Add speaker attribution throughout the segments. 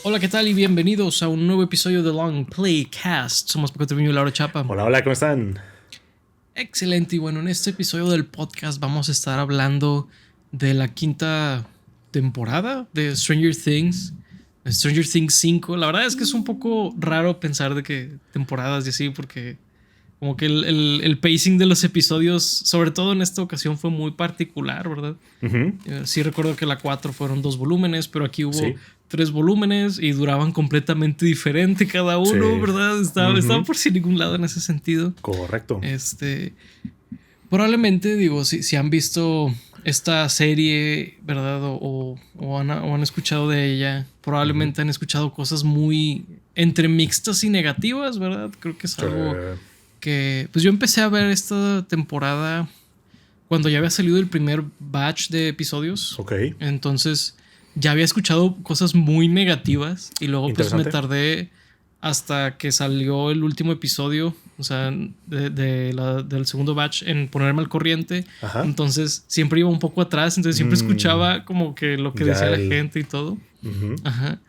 Speaker 1: Hola, ¿qué tal? Y bienvenidos a un nuevo episodio de Long Playcast. Somos Paco Treviño y Laura Chapa.
Speaker 2: Hola, ¿cómo están?
Speaker 1: Excelente. Y bueno, en este episodio del podcast vamos a estar hablando de la quinta temporada de Stranger Things. Stranger Things 5. La verdad es que es un poco raro pensar de que temporadas y así, porque como que el pacing de los episodios, sobre todo en esta ocasión, fue muy particular, ¿verdad?
Speaker 2: Ujú.
Speaker 1: Sí recuerdo que la 4 fueron 2 volúmenes, pero aquí hubo
Speaker 2: Sí,
Speaker 1: 3 volúmenes y duraban completamente diferente cada uno,
Speaker 2: sí.
Speaker 1: ¿verdad? Estaba
Speaker 2: Ujú.
Speaker 1: por sin ningún lado en ese sentido.
Speaker 2: Correcto.
Speaker 1: Este, Probablemente, digo, si han visto esta serie, ¿verdad? O han escuchado de ella,
Speaker 2: Ujú.
Speaker 1: probablemente han escuchado cosas muy entre mixtas y negativas, ¿verdad? Creo que es
Speaker 2: Sí.
Speaker 1: algo que, pues yo empecé a ver esta temporada cuando ya había salido el primer batch de episodios.
Speaker 2: Ok.
Speaker 1: Entonces ya había escuchado cosas muy negativas y luego pues me
Speaker 2: Interesante.
Speaker 1: tardé hasta que salió el último episodio, o sea, del segundo batch en ponerme al corriente.
Speaker 2: Ajá.
Speaker 1: Entonces siempre iba un poco atrás, entonces siempre
Speaker 2: Mm,
Speaker 1: escuchaba como que lo que
Speaker 2: ya
Speaker 1: decía la
Speaker 2: el.
Speaker 1: gente y todo.
Speaker 2: Ujú.
Speaker 1: Ajá.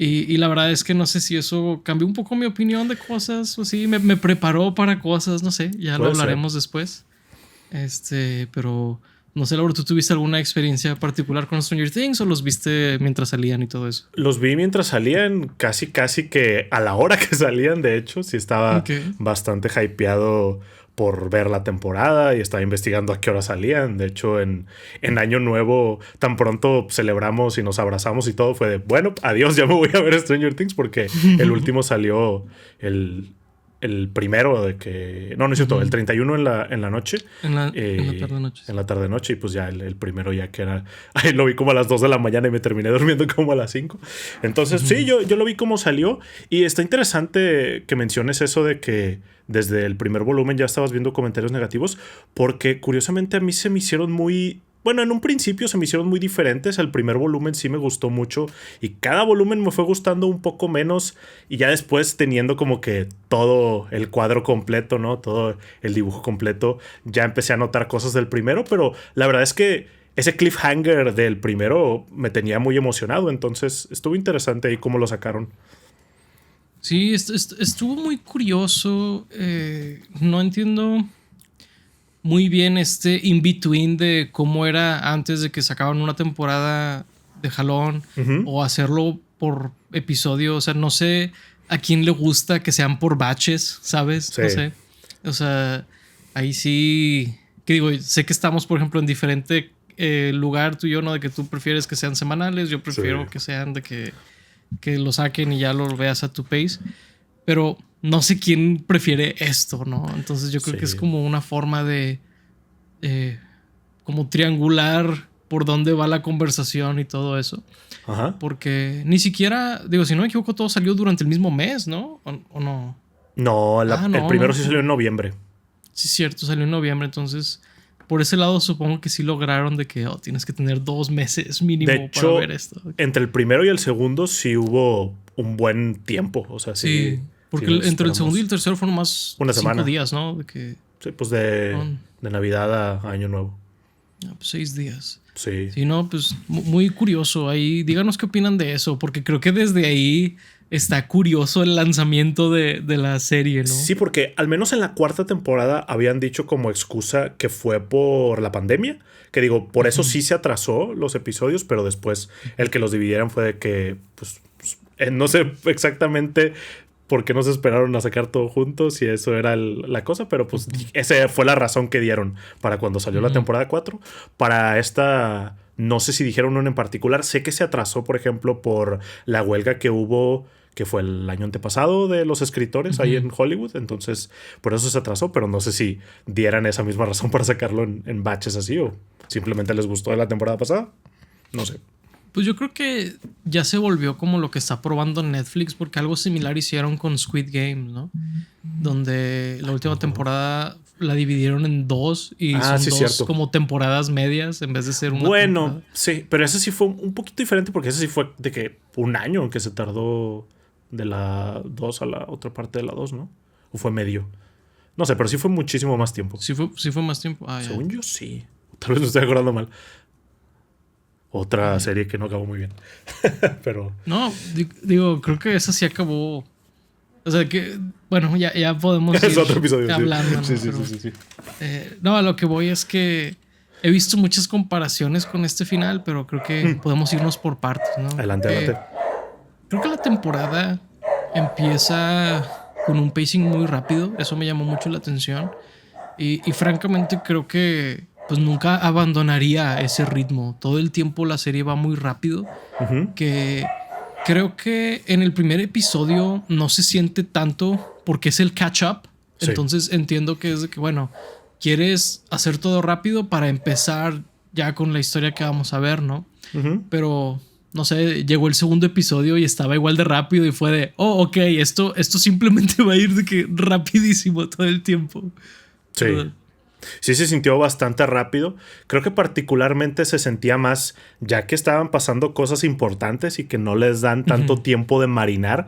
Speaker 1: Y la verdad es que no sé si eso cambió un poco mi opinión de cosas o sí, me preparó para cosas, no sé, ya lo
Speaker 2: Puede ser.
Speaker 1: hablaremos después. Pero no sé, Laura, ¿tú tuviste alguna experiencia particular con Stranger Things o los viste mientras salían y todo eso?
Speaker 2: Los vi mientras salían, casi que a la hora que salían, de hecho, sí estaba
Speaker 1: Ok.
Speaker 2: bastante hypeado por ver la temporada y estaba investigando a qué hora salían. De hecho, en Año Nuevo, tan pronto celebramos y nos abrazamos y todo, fue de, bueno, adiós, ya me voy a ver Stranger Things porque el último salió el, el primero de que... No, no es cierto, el
Speaker 1: Ujú.
Speaker 2: 31 en la noche.
Speaker 1: En la tarde noche.
Speaker 2: En la tarde-noche y pues ya el primero ya que era... Ahí lo vi como a las 2 de la mañana y me terminé durmiendo como a las 5. Entonces sí,
Speaker 1: Ujú.
Speaker 2: yo lo vi como salió y está interesante que menciones eso de que desde el primer volumen ya estabas viendo comentarios negativos porque curiosamente a mí se me hicieron muy... Bueno, en un principio se me hicieron muy diferentes. El primer volumen sí me gustó mucho y cada volumen me fue gustando un poco menos y ya después teniendo como que todo el cuadro completo, ¿no? Todo el dibujo completo, ya empecé a notar cosas del primero, pero la verdad es que ese cliffhanger del primero me tenía muy emocionado, entonces estuvo interesante ahí cómo lo sacaron.
Speaker 1: Sí, estuvo muy curioso. No entiendo muy bien este in-between de cómo era antes de que sacaban una temporada de jalón
Speaker 2: Ujú.
Speaker 1: o hacerlo por episodio. O sea, no sé a quién le gusta que sean por batches, ¿sabes?
Speaker 2: Sí,
Speaker 1: No sé. O sea, ahí sí. Que digo, sé que estamos, por ejemplo, en diferente lugar tú y yo, ¿no? De que tú prefieres que sean semanales, yo
Speaker 2: sí.
Speaker 1: prefiero que sean de que lo saquen y ya lo veas a tu pace. Pero no sé quién prefiere esto, ¿no? Entonces yo creo que es
Speaker 2: Sí.
Speaker 1: como una forma de eh, como triangular por dónde va la conversación y todo eso.
Speaker 2: Ajá.
Speaker 1: Porque ni siquiera, digo, si no me equivoco, todo salió durante el mismo mes, ¿no? ¿O no?
Speaker 2: No,
Speaker 1: Ah,
Speaker 2: el
Speaker 1: no,
Speaker 2: primero
Speaker 1: no.
Speaker 2: sí salió en noviembre.
Speaker 1: Sí, es cierto, salió en noviembre. Entonces, por ese lado, supongo que sí lograron de que tienes que tener 2 meses
Speaker 2: De
Speaker 1: mínimo para ver
Speaker 2: hecho,
Speaker 1: esto.
Speaker 2: entre el primero y el segundo sí hubo un buen tiempo, o sea, sí,
Speaker 1: Sí,
Speaker 2: sí
Speaker 1: porque
Speaker 2: nos
Speaker 1: entre el segundo y el
Speaker 2: esperamos
Speaker 1: tercero fueron más
Speaker 2: una
Speaker 1: 5
Speaker 2: semana.
Speaker 1: días, ¿no? De que
Speaker 2: Sí, pues de,
Speaker 1: fueron
Speaker 2: de Navidad a Año Nuevo.
Speaker 1: pues 6 días.
Speaker 2: Sí.
Speaker 1: Sí, no, pues muy curioso. Ahí, díganos qué opinan de eso, porque creo que desde ahí está curioso el lanzamiento de la serie, ¿no?
Speaker 2: Sí, porque al menos en la cuarta temporada habían dicho como excusa que fue por la pandemia. Que digo, por eso
Speaker 1: Ujú,
Speaker 2: sí se atrasó los episodios, pero después
Speaker 1: ujú,
Speaker 2: el que los dividieran fue de que, pues, no sé exactamente por qué no se esperaron a sacar todo juntos si eso era la cosa, pero pues
Speaker 1: ujú,
Speaker 2: esa fue la razón que dieron para cuando salió la
Speaker 1: ujú,
Speaker 2: temporada 4. Para esta, no sé si dijeron uno en particular, sé que se atrasó, por ejemplo, por la huelga que hubo que fue el año antepasado de los escritores ahí
Speaker 1: ujú.
Speaker 2: en Hollywood. Entonces, por eso se atrasó, pero no sé si dieran esa misma razón para sacarlo en batches así o simplemente les gustó de la temporada pasada. No sé.
Speaker 1: Pues yo creo que ya se volvió como lo que está probando Netflix, porque algo similar hicieron con Squid Game, ¿no? Donde la última
Speaker 2: No.
Speaker 1: temporada la dividieron en dos y
Speaker 2: Ah,
Speaker 1: son
Speaker 2: sí,
Speaker 1: dos
Speaker 2: cierto.
Speaker 1: como temporadas medias en vez de ser una
Speaker 2: Bueno,
Speaker 1: temporada.
Speaker 2: sí, pero ese sí fue un poquito diferente porque ese sí fue de que un año que se tardó de la 2 a la otra parte de la 2, ¿no? ¿O fue medio? No sé, pero sí fue muchísimo más tiempo.
Speaker 1: Sí fue más tiempo. Ah, ya.
Speaker 2: Según yo, sí. Tal vez me estoy acordando mal. otra serie que no acabó muy bien. Pero
Speaker 1: No, digo, creo que esa sí acabó. O sea que, bueno, ya podemos
Speaker 2: es
Speaker 1: ir
Speaker 2: otro episodio,
Speaker 1: hablando, ¿no?
Speaker 2: sí.
Speaker 1: Pero,
Speaker 2: Sí.
Speaker 1: no, a lo que voy es que he visto muchas comparaciones con este final, pero creo que podemos irnos por partes, ¿no?
Speaker 2: Adelante.
Speaker 1: Creo que la temporada empieza con un pacing muy rápido. Eso me llamó mucho la atención. Y francamente creo que pues nunca abandonaría ese ritmo. Todo el tiempo la serie va muy rápido. Que creo que en el primer episodio no se siente tanto porque es el catch up.
Speaker 2: Sí.
Speaker 1: Entonces entiendo que es de que, bueno, quieres hacer todo rápido para empezar ya con la historia que vamos a ver, ¿no? Pero no sé, llegó el segundo episodio y estaba igual de rápido y fue de, oh, ok, esto simplemente va a ir de que rapidísimo todo el tiempo.
Speaker 2: Sí.
Speaker 1: ¿Verdad?
Speaker 2: Sí se sintió bastante rápido. Creo que particularmente se sentía más ya que estaban pasando cosas importantes y que no les dan tanto tiempo de marinar.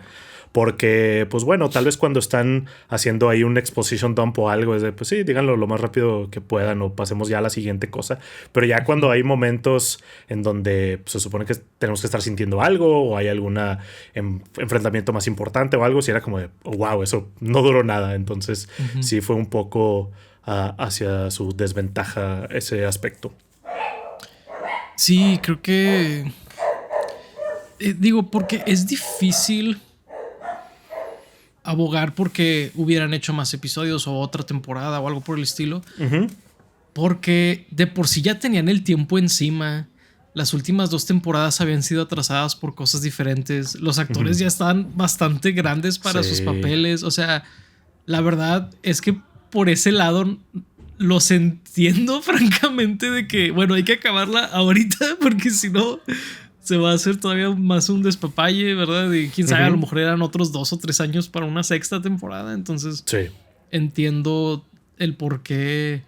Speaker 2: Porque, pues bueno, tal vez cuando están haciendo ahí un exposition dump o algo, es de, pues sí, díganlo lo más rápido que puedan o pasemos ya a la siguiente cosa. Pero ya cuando hay momentos en donde pues, se supone que tenemos que estar sintiendo algo o hay algún enfrentamiento más importante o algo, si era como de, oh, wow, eso no duró nada. Entonces sí fue un poco hacia su desventaja ese aspecto.
Speaker 1: Sí, creo que... digo, porque es difícil abogar porque hubieran hecho más episodios o otra temporada o algo por el estilo. Porque de por sí ya tenían el tiempo encima. Las últimas 2 temporadas habían sido atrasadas por cosas diferentes. Los actores ya estaban bastante grandes para sus papeles. O sea, la verdad es que por ese lado los entiendo francamente de que, bueno, hay que acabarla ahorita porque si no se va a hacer todavía más un despapalle, ¿verdad? Y quién sabe, a lo mejor eran otros 2 o 3 años para una sexta temporada. Entonces entiendo el por qué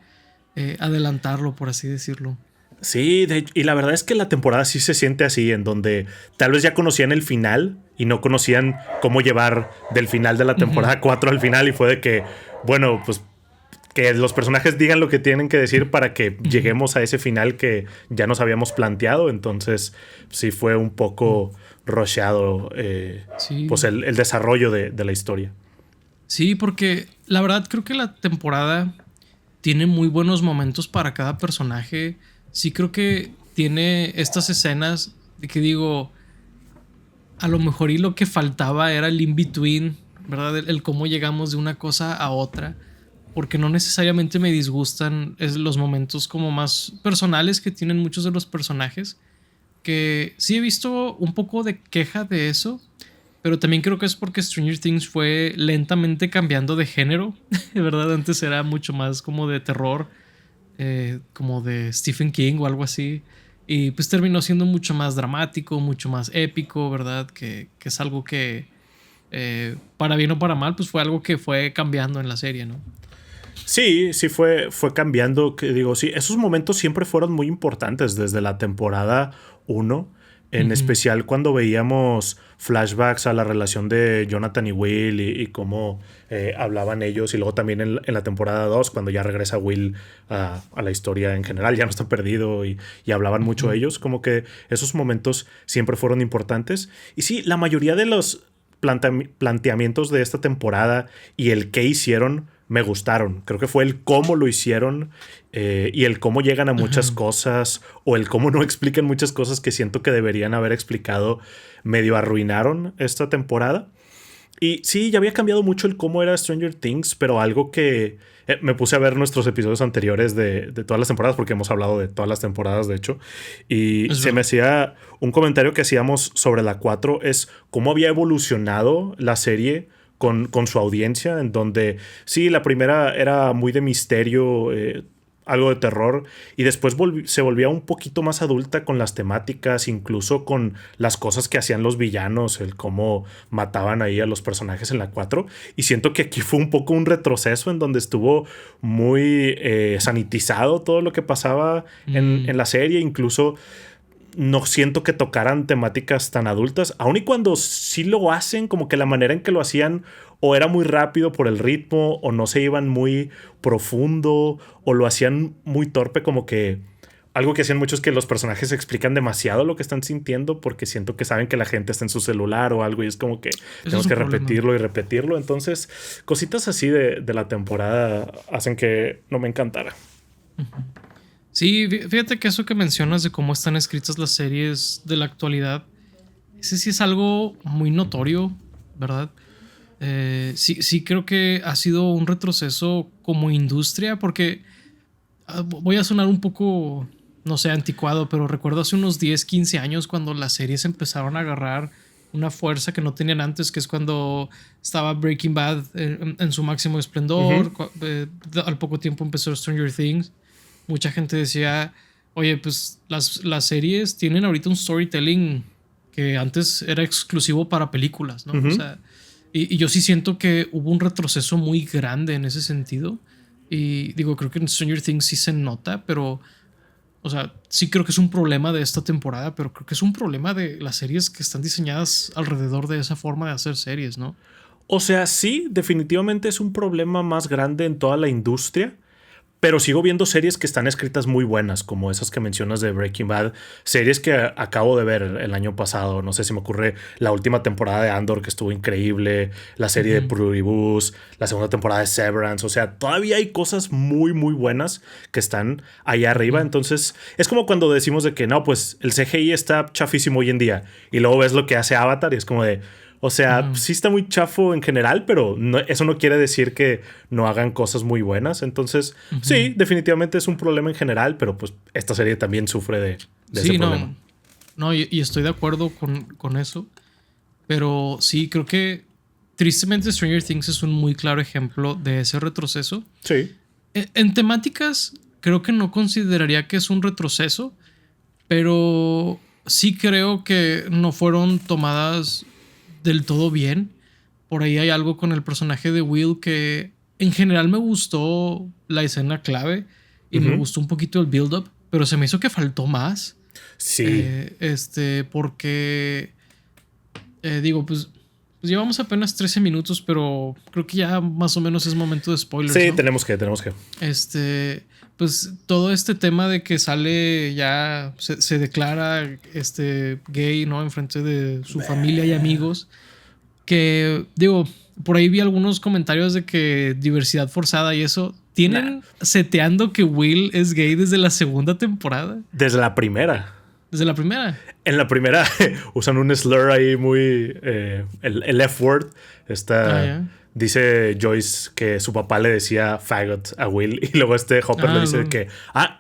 Speaker 1: adelantarlo, por así decirlo.
Speaker 2: Sí, y la verdad es que la temporada sí se siente así, en donde tal vez ya conocían el final y no conocían cómo llevar del final de la temporada 4 al final, y fue de que, bueno, pues que los personajes digan lo que tienen que decir para que lleguemos a ese final que ya nos habíamos planteado. Entonces sí fue un poco rusheado pues el desarrollo de la historia.
Speaker 1: Sí, porque la verdad creo que la temporada tiene muy buenos momentos para cada personaje. Sí creo que tiene estas escenas de que digo, a lo mejor y lo que faltaba era el in-between, ¿verdad? El cómo llegamos de una cosa a otra. Porque no necesariamente me disgustan los momentos como más personales que tienen muchos de los personajes. Que sí he visto un poco de queja de eso. Pero también creo que es porque Stranger Things fue lentamente cambiando de género. De verdad, antes era mucho más como de terror. Como de Stephen King o algo así. Y pues terminó siendo mucho más dramático, mucho más épico, ¿verdad? Que es algo que, para bien o para mal, pues fue algo que fue cambiando en la serie, ¿no?
Speaker 2: Sí fue cambiando. Que digo, sí, esos momentos siempre fueron muy importantes desde la temporada 1. En especial cuando veíamos flashbacks a la relación de Jonathan y Will y cómo hablaban ellos. Y luego también en la temporada 2, cuando ya regresa Will a la historia en general, ya no está perdido y hablaban mucho ellos. Como que esos momentos siempre fueron importantes. Y sí, la mayoría de los planteamientos de esta temporada y el qué hicieron me gustaron. Creo que fue el cómo lo hicieron y el cómo llegan a muchas cosas, o el cómo no explican muchas cosas que siento que deberían haber explicado. Medio arruinaron esta temporada. Y sí, ya había cambiado mucho el cómo era Stranger Things, pero algo que me puse a ver nuestros episodios anteriores de todas las temporadas, porque hemos hablado de todas las temporadas, de hecho, y me hacía un comentario que hacíamos sobre la 4, es cómo había evolucionado la serie con su audiencia, en donde sí, la primera era muy de misterio, algo de terror, y después se volvía un poquito más adulta con las temáticas, incluso con las cosas que hacían los villanos, el cómo mataban ahí a los personajes en la 4, y siento que aquí fue un poco un retroceso en donde estuvo muy sanitizado todo lo que pasaba en la serie. Incluso no siento que tocaran temáticas tan adultas, aun y cuando sí lo hacen, como que la manera en que lo hacían o era muy rápido por el ritmo, o no se iban muy profundo, o lo hacían muy torpe, como que algo que hacían muchos es que los personajes explican demasiado lo que están sintiendo porque siento que saben que la gente está en su celular o algo y es como que tenemos que repetirlo y repetirlo. Entonces, cositas así de la temporada hacen que no me encantara.
Speaker 1: Sí, fíjate que eso que mencionas de cómo están escritas las series de la actualidad, ese sí es algo muy notorio, ¿verdad? Sí creo que ha sido un retroceso como industria porque voy a sonar un poco, no sé, anticuado, pero recuerdo hace unos 10, 15 años cuando las series empezaron a agarrar una fuerza que no tenían antes, que es cuando estaba Breaking Bad en su máximo esplendor. Al poco tiempo empezó Stranger Things. Mucha gente decía, oye, pues las series tienen ahorita un storytelling que antes era exclusivo para películas, ¿no? O sea, y yo sí siento que hubo un retroceso muy grande en ese sentido. Y digo, creo que en Stranger Things sí se nota, pero, o sea, sí creo que es un problema de esta temporada, pero creo que es un problema de las series que están diseñadas alrededor de esa forma de hacer series, ¿no?
Speaker 2: O sea, sí, definitivamente es un problema más grande en toda la industria. Pero sigo viendo series que están escritas muy buenas, como esas que mencionas de Breaking Bad. Series que acabo de ver el año pasado. No sé si me ocurre la última temporada de Andor, que estuvo increíble. La serie de Pluribus. La segunda temporada de Severance. O sea, todavía hay cosas muy, muy buenas que están allá arriba. Entonces, es como cuando decimos de que no, pues el CGI está chafísimo hoy en día. Y luego ves lo que hace Avatar y es como de... O sea, sí está muy chafo en general, pero eso no quiere decir que no hagan cosas muy buenas. Entonces, sí, definitivamente es un problema en general, pero pues esta serie también sufre de ese problema.
Speaker 1: No, y estoy de acuerdo con eso. Pero sí, creo que tristemente Stranger Things es un muy claro ejemplo de ese retroceso.
Speaker 2: Sí.
Speaker 1: En temáticas, creo que no consideraría que es un retroceso, pero sí creo que no fueron tomadas del todo bien. Por ahí hay algo con el personaje de Will que en general me gustó la escena clave y me gustó un poquito el build-up, pero se me hizo que faltó más.
Speaker 2: Sí.
Speaker 1: Porque digo, pues llevamos apenas 13 minutos, pero creo que ya más o menos es momento de spoilers.
Speaker 2: Sí,
Speaker 1: ¿no?
Speaker 2: tenemos que.
Speaker 1: Pues todo este tema de que sale ya se declara gay, ¿no? Enfrente de su familia y amigos. Que digo, por ahí vi algunos comentarios de que diversidad forzada y eso. ¿Tienen seteando que Will es gay desde la segunda temporada?
Speaker 2: Desde la primera.
Speaker 1: ¿Desde la primera?
Speaker 2: En la primera usan un slur ahí muy... el F-word. Dice Joyce que su papá le decía faggot a Will y luego Hopper le dice que...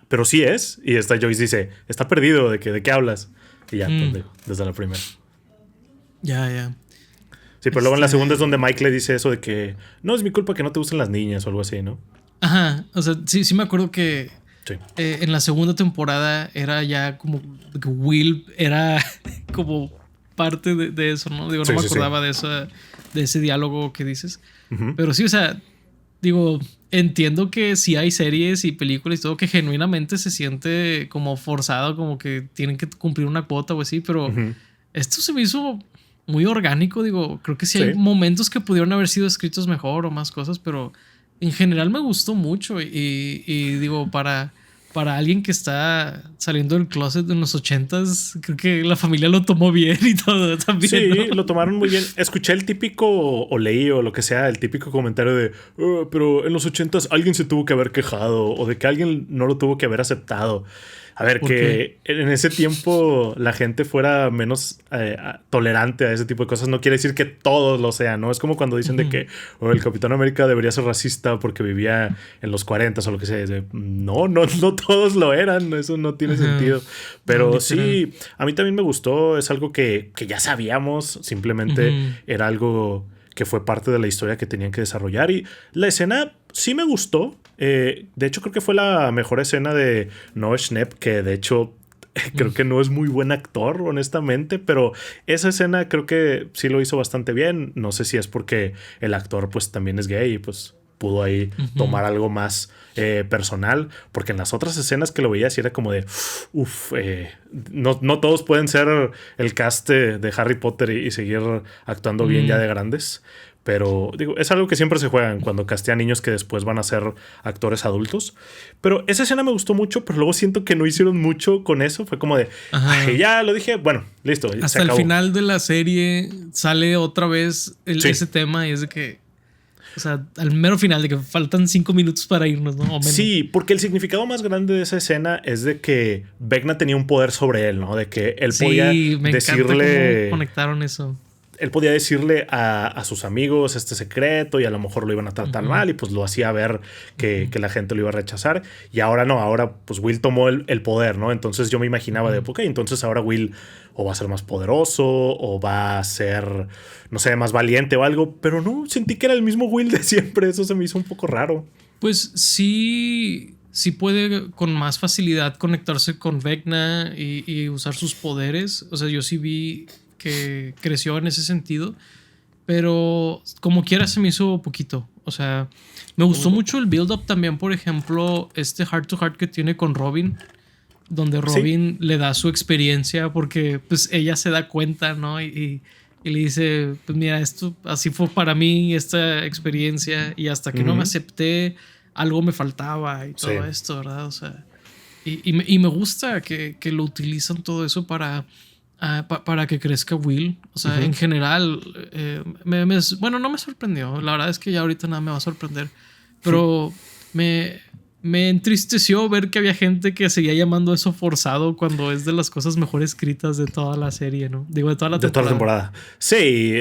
Speaker 2: pero sí es. Y Joyce dice, está perdido, ¿de qué hablas? Y ya, pues, desde la primera.
Speaker 1: Ya.
Speaker 2: Sí, pero luego en la segunda es donde Mike le dice eso de que no es mi culpa que no te gusten las niñas o algo así, ¿no?
Speaker 1: Ajá, o sea, sí me acuerdo que
Speaker 2: sí.
Speaker 1: En la segunda temporada era ya como que Will era como parte de eso, ¿no? Digo, no me acordaba de ese diálogo que dices. Pero sí, o sea, digo, entiendo que sí hay series y películas y todo que genuinamente se siente como forzado, como que tienen que cumplir una cuota o así, pero esto se me hizo muy orgánico. Digo, creo que sí hay momentos que pudieron haber sido escritos mejor o más cosas, pero en general me gustó mucho y digo, para alguien que está saliendo del closet en los 80s, creo que la familia lo tomó bien y todo también.
Speaker 2: Sí,
Speaker 1: ¿no?
Speaker 2: lo tomaron muy bien. Escuché el típico, o leí o lo que sea, el típico comentario de pero en los 80s alguien se tuvo que haber quejado o de que alguien no lo tuvo que haber aceptado. A ver, que en ese tiempo la gente fuera menos tolerante a ese tipo de cosas no quiere decir que todos lo sean, ¿no? Es como cuando dicen de que el Capitán América debería ser racista porque vivía en los 40s o lo que sea. No todos lo eran, eso no tiene sentido. Pero no, sí, a mí también me gustó, es algo que ya sabíamos, simplemente era algo que fue parte de la historia que tenían que desarrollar y la escena sí me gustó. De hecho, creo que fue la mejor escena de Noah Schnapp, que de hecho creo que no es muy buen actor, honestamente, pero esa escena creo que sí lo hizo bastante bien. No sé si es porque el actor pues también es gay y pues pudo ahí tomar algo más personal, porque en las otras escenas que lo veía sí era como de no todos pueden ser el cast de Harry Potter y seguir actuando bien ya de grandes. Pero digo, es algo que siempre se juegan cuando castean niños que después van a ser actores adultos. Pero esa escena me gustó mucho, pero luego siento que no hicieron mucho con eso. Fue como de, ay, ya lo dije, bueno, listo.
Speaker 1: Hasta el final de la serie sale otra vez ese tema y es de que, o sea, al mero final de que faltan 5 minutos para irnos, ¿no? O menos.
Speaker 2: Sí, porque el significado más grande de esa escena es de que Vecna tenía un poder sobre él, ¿no? De que él podía
Speaker 1: me
Speaker 2: decirle...
Speaker 1: cómo conectaron eso.
Speaker 2: Él podía decirle a sus amigos este secreto y a lo mejor lo iban a tratar mal y pues lo hacía ver que la gente lo iba a rechazar. Y ahora no, ahora pues Will tomó el poder, ¿no? Entonces yo me imaginaba de, ok, entonces ahora Will o va a ser más poderoso o va a ser, no sé, más valiente o algo. Pero no, sentí que era el mismo Will de siempre. Eso se me hizo un poco raro.
Speaker 1: Pues sí puede con más facilidad conectarse con Vecna y usar sus poderes. O sea, yo sí vi que creció en ese sentido, pero como quiera se me hizo poquito. O sea, me gustó mucho el build-up también, por ejemplo, este heart to heart que tiene con Robin, donde Robin le da su experiencia porque pues ella se da cuenta, ¿no? Y le dice, pues mira, esto así fue para mí, esta experiencia, y hasta que no me acepté, algo me faltaba y todo esto, ¿verdad? O sea, y me gusta que lo utilizan todo eso para que crezca Will. O sea, en general, bueno, no me sorprendió. La verdad es que ya ahorita nada me va a sorprender. Pero me entristeció ver que había gente que seguía llamando eso forzado cuando es de las cosas mejor escritas de toda la serie, ¿no? Digo, de toda la temporada.
Speaker 2: Sí,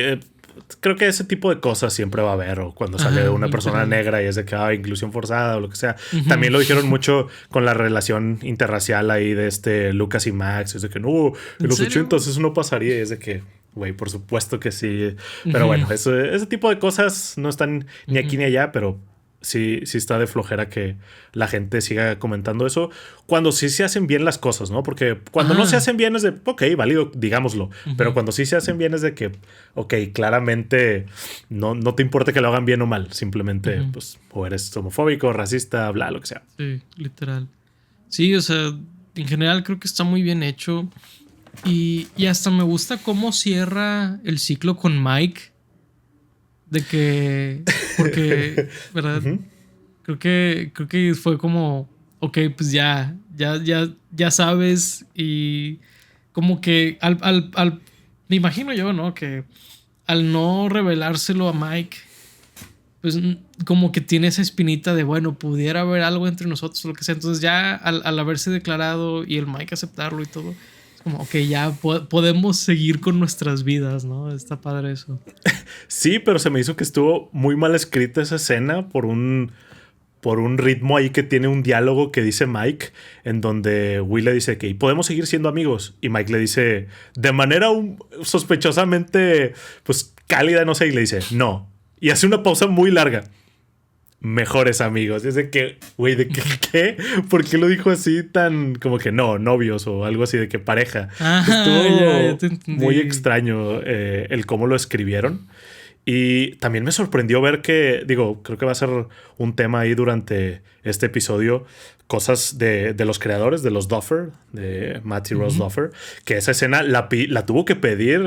Speaker 2: creo que ese tipo de cosas siempre va a haber. O cuando sale una persona negra y es de que inclusión forzada o lo que sea. También lo dijeron mucho con la relación interracial ahí de Lucas y Max. Es de que no, en los 80s eso no pasaría. Y es de que, güey, por supuesto que sí. Pero bueno, ese tipo de cosas no están ni aquí ni allá, pero sí está de flojera que la gente siga comentando eso cuando sí se hacen bien las cosas, ¿no? Porque cuando no se hacen bien es de, ok, válido, digámoslo. Pero cuando sí se hacen bien es de que, ok, claramente no te importa que lo hagan bien o mal. Simplemente, pues, o eres homofóbico, racista, bla, lo que sea.
Speaker 1: Sí, literal. Sí, o sea, en general creo que está muy bien hecho. Y hasta me gusta cómo cierra el ciclo con Mike. De que, porque, ¿verdad? Creo que fue como, ok, pues ya sabes. Y como que me imagino yo, ¿no? Que al no revelárselo a Mike, pues como que tiene esa espinita de, bueno, pudiera haber algo entre nosotros o lo que sea. Entonces ya al haberse declarado y el Mike aceptarlo y todo, como, ok, ya podemos seguir con nuestras vidas, ¿no? Está padre eso.
Speaker 2: Sí, pero se me hizo que estuvo muy mal escrita esa escena por un ritmo ahí que tiene un diálogo que dice Mike, en donde Will le dice que podemos seguir siendo amigos. Y Mike le dice de manera sospechosamente, pues, cálida, no sé, y le dice no. Y hace una pausa muy larga. Mejores amigos. Es de que, güey, ¿de qué? ¿Por qué lo dijo así tan como que no, novios o algo así de que pareja? Estuvo muy extraño el cómo lo escribieron. Y también me sorprendió ver que, digo, creo que va a ser un tema ahí durante este episodio, cosas de los creadores, de los Duffer, de Matt y Ross Duffer, que esa escena la tuvo que pedir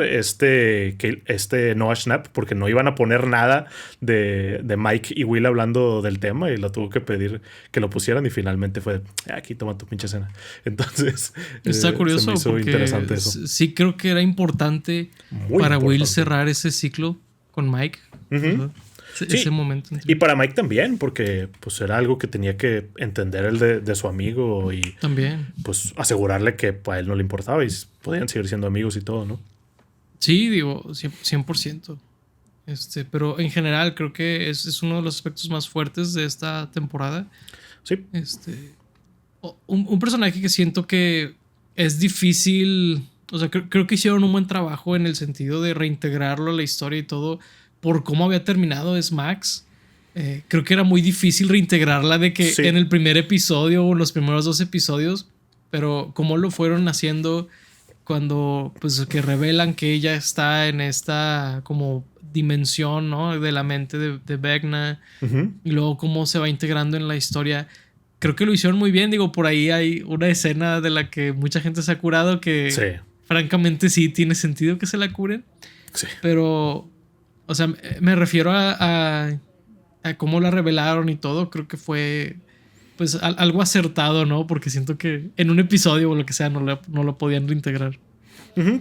Speaker 2: Noah Schnapp, porque no iban a poner nada de Mike y Will hablando del tema, y la tuvo que pedir que lo pusieran, y finalmente fue, aquí toma tu pinche escena. Entonces,
Speaker 1: está curioso,
Speaker 2: se me hizo
Speaker 1: porque
Speaker 2: interesante eso.
Speaker 1: Sí creo que era importante para Will cerrar ese ciclo con Mike. Ese momento.
Speaker 2: Y para Mike también, porque pues era algo que tenía que entender el de su amigo y
Speaker 1: también,
Speaker 2: pues asegurarle que a él no le importaba y podían seguir siendo amigos y todo, ¿no?
Speaker 1: Sí, digo, 100%. Pero en general creo que es uno de los aspectos más fuertes de esta temporada.
Speaker 2: Sí.
Speaker 1: Un personaje que siento que es difícil. O sea, creo que hicieron un buen trabajo en el sentido de reintegrarlo a la historia y todo por cómo había terminado, es Max. Creo que era muy difícil reintegrarla de que en el primer episodio o en los primeros 2 episodios, pero cómo lo fueron haciendo cuando pues que revelan que ella está en esta como dimensión, ¿no? De la mente de Vecna, y luego cómo se va integrando en la historia. Creo que lo hicieron muy bien. Digo, por ahí hay una escena de la que mucha gente se ha curado que francamente sí tiene sentido que se la curen.
Speaker 2: Sí.
Speaker 1: Pero O sea, me refiero a cómo la revelaron y todo. Creo que fue pues algo acertado, ¿no? Porque siento que en un episodio o lo que sea no lo podían reintegrar.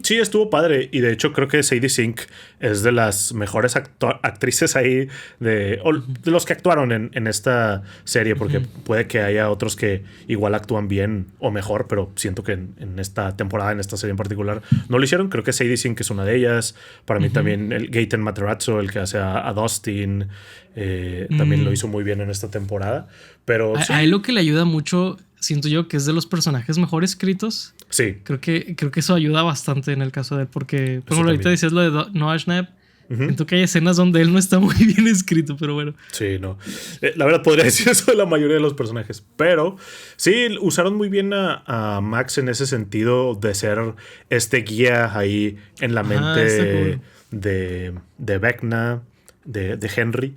Speaker 2: Sí, estuvo padre. Y de hecho creo que Sadie Sink es de las mejores actrices ahí de los que actuaron en esta serie, porque puede que haya otros que igual actúan bien o mejor, pero siento que en esta temporada, en esta serie en particular, no lo hicieron. Creo que Sadie Sink es una de ellas. Para mí también el Gaten Matarazzo, el que hace a Dustin, también lo hizo muy bien en esta temporada. Pero sí.
Speaker 1: A él lo que le ayuda mucho, siento yo, que es de los personajes mejor escritos.
Speaker 2: Sí.
Speaker 1: Creo que eso ayuda bastante en el caso de él, porque, por ejemplo, ahorita decías lo de Noah Schnapp. Siento que hay escenas donde él no está muy bien escrito, pero bueno.
Speaker 2: Sí, no. La verdad podría decir eso de la mayoría de los personajes. Pero sí, usaron muy bien a Max en ese sentido de ser este guía ahí en la mente de Vecna, de Henry.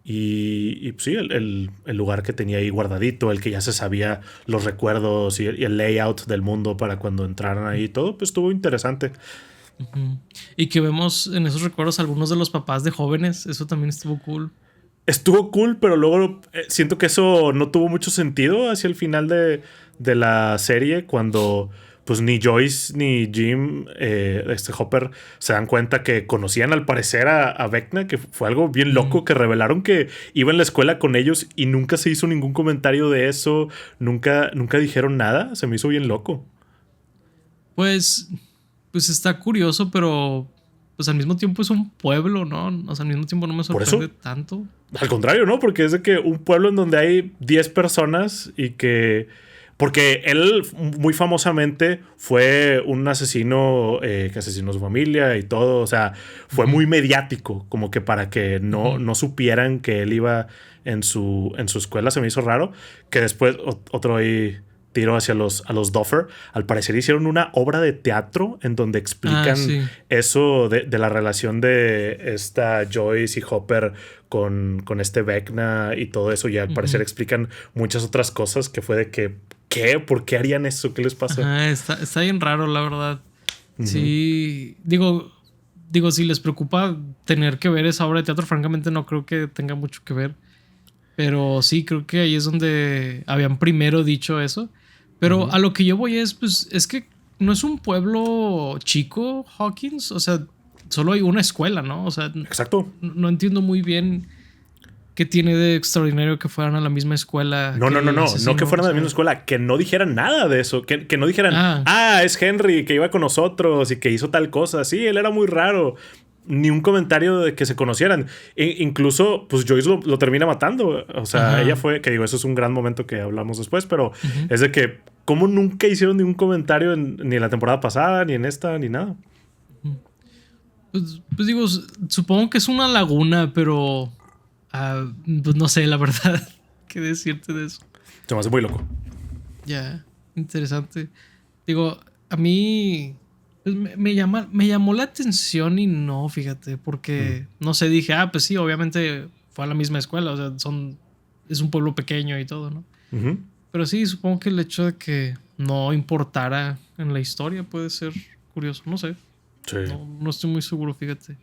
Speaker 2: Y sí, el lugar que tenía ahí guardadito, el que ya se sabía los recuerdos y el layout del mundo para cuando entraran ahí, todo, pues estuvo interesante.
Speaker 1: Y que vemos en esos recuerdos algunos de los papás de jóvenes, eso también estuvo cool.
Speaker 2: Estuvo cool, pero luego siento que eso no tuvo mucho sentido hacia el final de la serie, cuando pues ni Joyce ni Jim, Hopper, se dan cuenta que conocían al parecer a Vecna, que fue algo bien loco, que revelaron que iba en la escuela con ellos y nunca se hizo ningún comentario de eso, nunca dijeron nada, se me hizo bien loco.
Speaker 1: Pues está curioso, pero pues al mismo tiempo es un pueblo, ¿no? O sea, al mismo tiempo no me sorprende tanto.
Speaker 2: Al contrario, ¿no? Porque es de que un pueblo en donde hay 10 personas y que... Porque él muy famosamente fue un asesino que asesinó a su familia y todo. O sea, fue muy mediático, como que para que no supieran que él iba en su escuela. Se me hizo raro. Que después otro ahí tiro hacia a los Duffer. Al parecer hicieron una obra de teatro en donde explican eso de la relación de esta Joyce y Hopper con este Vecna y todo eso. Y al parecer explican muchas otras cosas que fue de que... ¿Qué? ¿Por qué harían eso? ¿Qué les pasa?
Speaker 1: Está bien raro, la verdad. Sí, digo, si les preocupa tener que ver esa obra de teatro, francamente no creo que tenga mucho que ver. Pero sí, creo que ahí es donde habían primero dicho eso. Pero a lo que yo voy pues, es que no es un pueblo chico, Hawkins. O sea, solo hay una escuela, ¿no? O sea,
Speaker 2: exacto.
Speaker 1: No entiendo muy bien qué tiene de extraordinario que fueran a la misma escuela.
Speaker 2: No que fueran a la misma escuela, que no dijeran nada de eso, que no dijeran, es Henry, que iba con nosotros y que hizo tal cosa. Sí, él era muy raro. Ni un comentario de que se conocieran. Incluso, pues Joyce lo termina matando. O sea, ella fue, que digo, eso es un gran momento que hablamos después, pero es de que, ¿cómo nunca hicieron ningún comentario ni en la temporada pasada, ni en esta, ni nada?
Speaker 1: Pues digo, supongo que es una laguna, pero pues no sé, la verdad, qué decirte de eso.
Speaker 2: Se me hace muy loco.
Speaker 1: Ya, interesante. Digo, a mí pues me llamó la atención y no, fíjate, porque no sé, dije, pues sí, obviamente fue a la misma escuela, o sea, es un pueblo pequeño y todo, ¿no? Pero sí, supongo que el hecho de que no importara en la historia puede ser curioso, no sé.
Speaker 2: Sí.
Speaker 1: No estoy muy seguro, fíjate.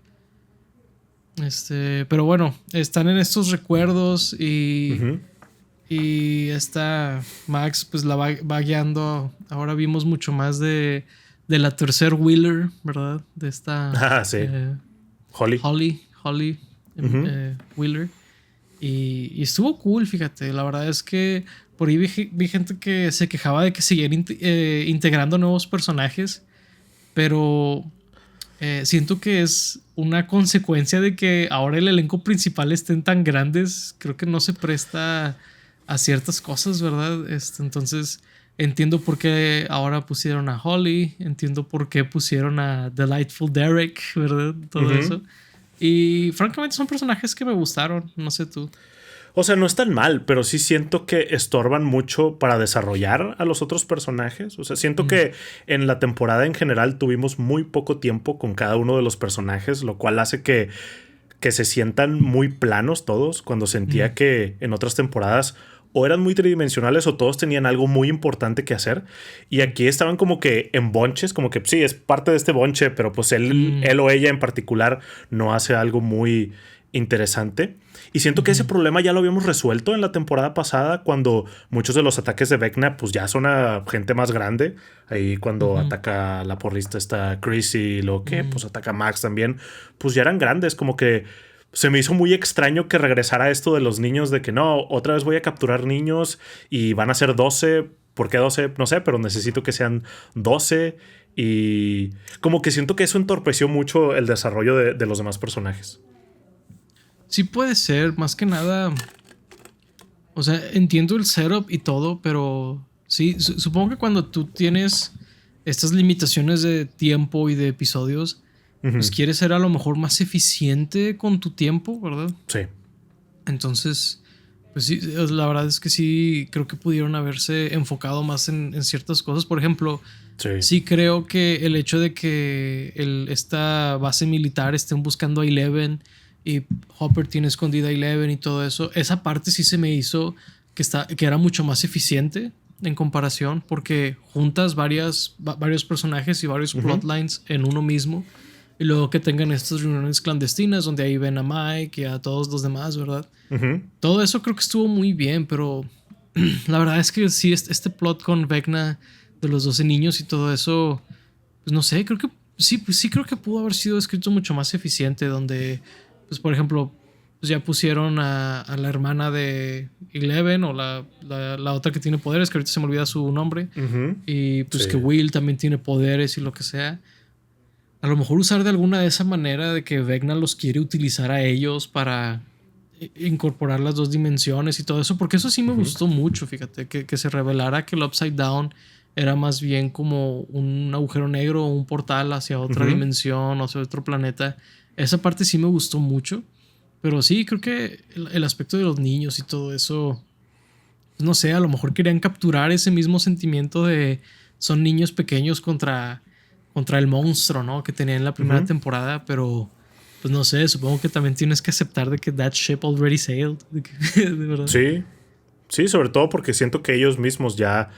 Speaker 1: Pero bueno, están en estos recuerdos y esta Max pues la va guiando. Ahora vimos mucho más de la tercer Wheeler, ¿verdad? De esta Holly Wheeler. Y estuvo cool, fíjate. La verdad es que por ahí vi gente que se quejaba de que seguían integrando nuevos personajes, pero siento que es una consecuencia de que ahora el elenco principal estén tan grandes. Creo que no se presta a ciertas cosas, ¿verdad? Entonces entiendo por qué ahora pusieron a Holly, entiendo por qué pusieron a Delightful Derek, ¿verdad? Todo eso. Y francamente son personajes que me gustaron, no sé tú.
Speaker 2: O sea, no están mal, pero sí siento que estorban mucho para desarrollar a los otros personajes. O sea, siento que en la temporada en general tuvimos muy poco tiempo con cada uno de los personajes, lo cual hace que se sientan muy planos todos, cuando sentía que en otras temporadas o eran muy tridimensionales o todos tenían algo muy importante que hacer. Y aquí estaban como que en bonches, como que sí, es parte de este bonche, pero pues él o ella en particular no hace algo muy interesante. Y siento que ese problema ya lo habíamos resuelto en la temporada pasada, cuando muchos de los ataques de Vecna pues ya son a gente más grande. Ahí cuando ataca la porrista está Chrissy, lo que pues ataca Max también, pues ya eran grandes. Como que se me hizo muy extraño que regresara esto de los niños, de que no, otra vez voy a capturar niños y van a ser 12. ¿Por qué 12? No sé, pero necesito que sean 12. Y como que siento que eso entorpeció mucho el desarrollo de los demás personajes.
Speaker 1: Sí puede ser, más que nada. O sea, entiendo el setup y todo, pero sí, supongo que cuando tú tienes estas limitaciones de tiempo y de episodios, pues quieres ser a lo mejor más eficiente con tu tiempo, ¿verdad?
Speaker 2: Sí.
Speaker 1: Entonces, pues sí, la verdad es que sí, creo que pudieron haberse enfocado más en ciertas cosas. Por ejemplo, sí creo que el hecho de que esta base militar estén buscando a Eleven y Hopper tiene escondida a Eleven y todo eso, esa parte sí se me hizo que era mucho más eficiente en comparación, porque juntas varios personajes y varios plotlines en uno mismo, y luego que tengan estas reuniones clandestinas donde ahí ven a Mike y a todos los demás, ¿verdad? Todo eso creo que estuvo muy bien, pero la verdad es que sí, este plot con Vecna de los 12 niños y todo eso, pues no sé, creo que sí, pues sí creo que pudo haber sido escrito mucho más eficiente, donde, pues por ejemplo, pues ya pusieron a la hermana de Eleven o la otra que tiene poderes, que ahorita se me olvida su nombre, y pues que Will también tiene poderes y lo que sea. A lo mejor usar de alguna de esa manera de que Vecna los quiere utilizar a ellos para incorporar las dos dimensiones y todo eso, porque eso sí me gustó mucho, fíjate, que se revelara que el Upside Down era más bien como un agujero negro o un portal hacia otra dimensión o hacia otro planeta. Esa parte sí me gustó mucho, pero sí, creo que el aspecto de los niños y todo eso, no sé, a lo mejor querían capturar ese mismo sentimiento de son niños pequeños contra el monstruo, ¿no? Que tenía en la primera temporada, pero pues no sé, supongo que también tienes que aceptar de que that ship already sailed. De verdad.
Speaker 2: Sí. Sí, sobre todo porque siento que ellos mismos ya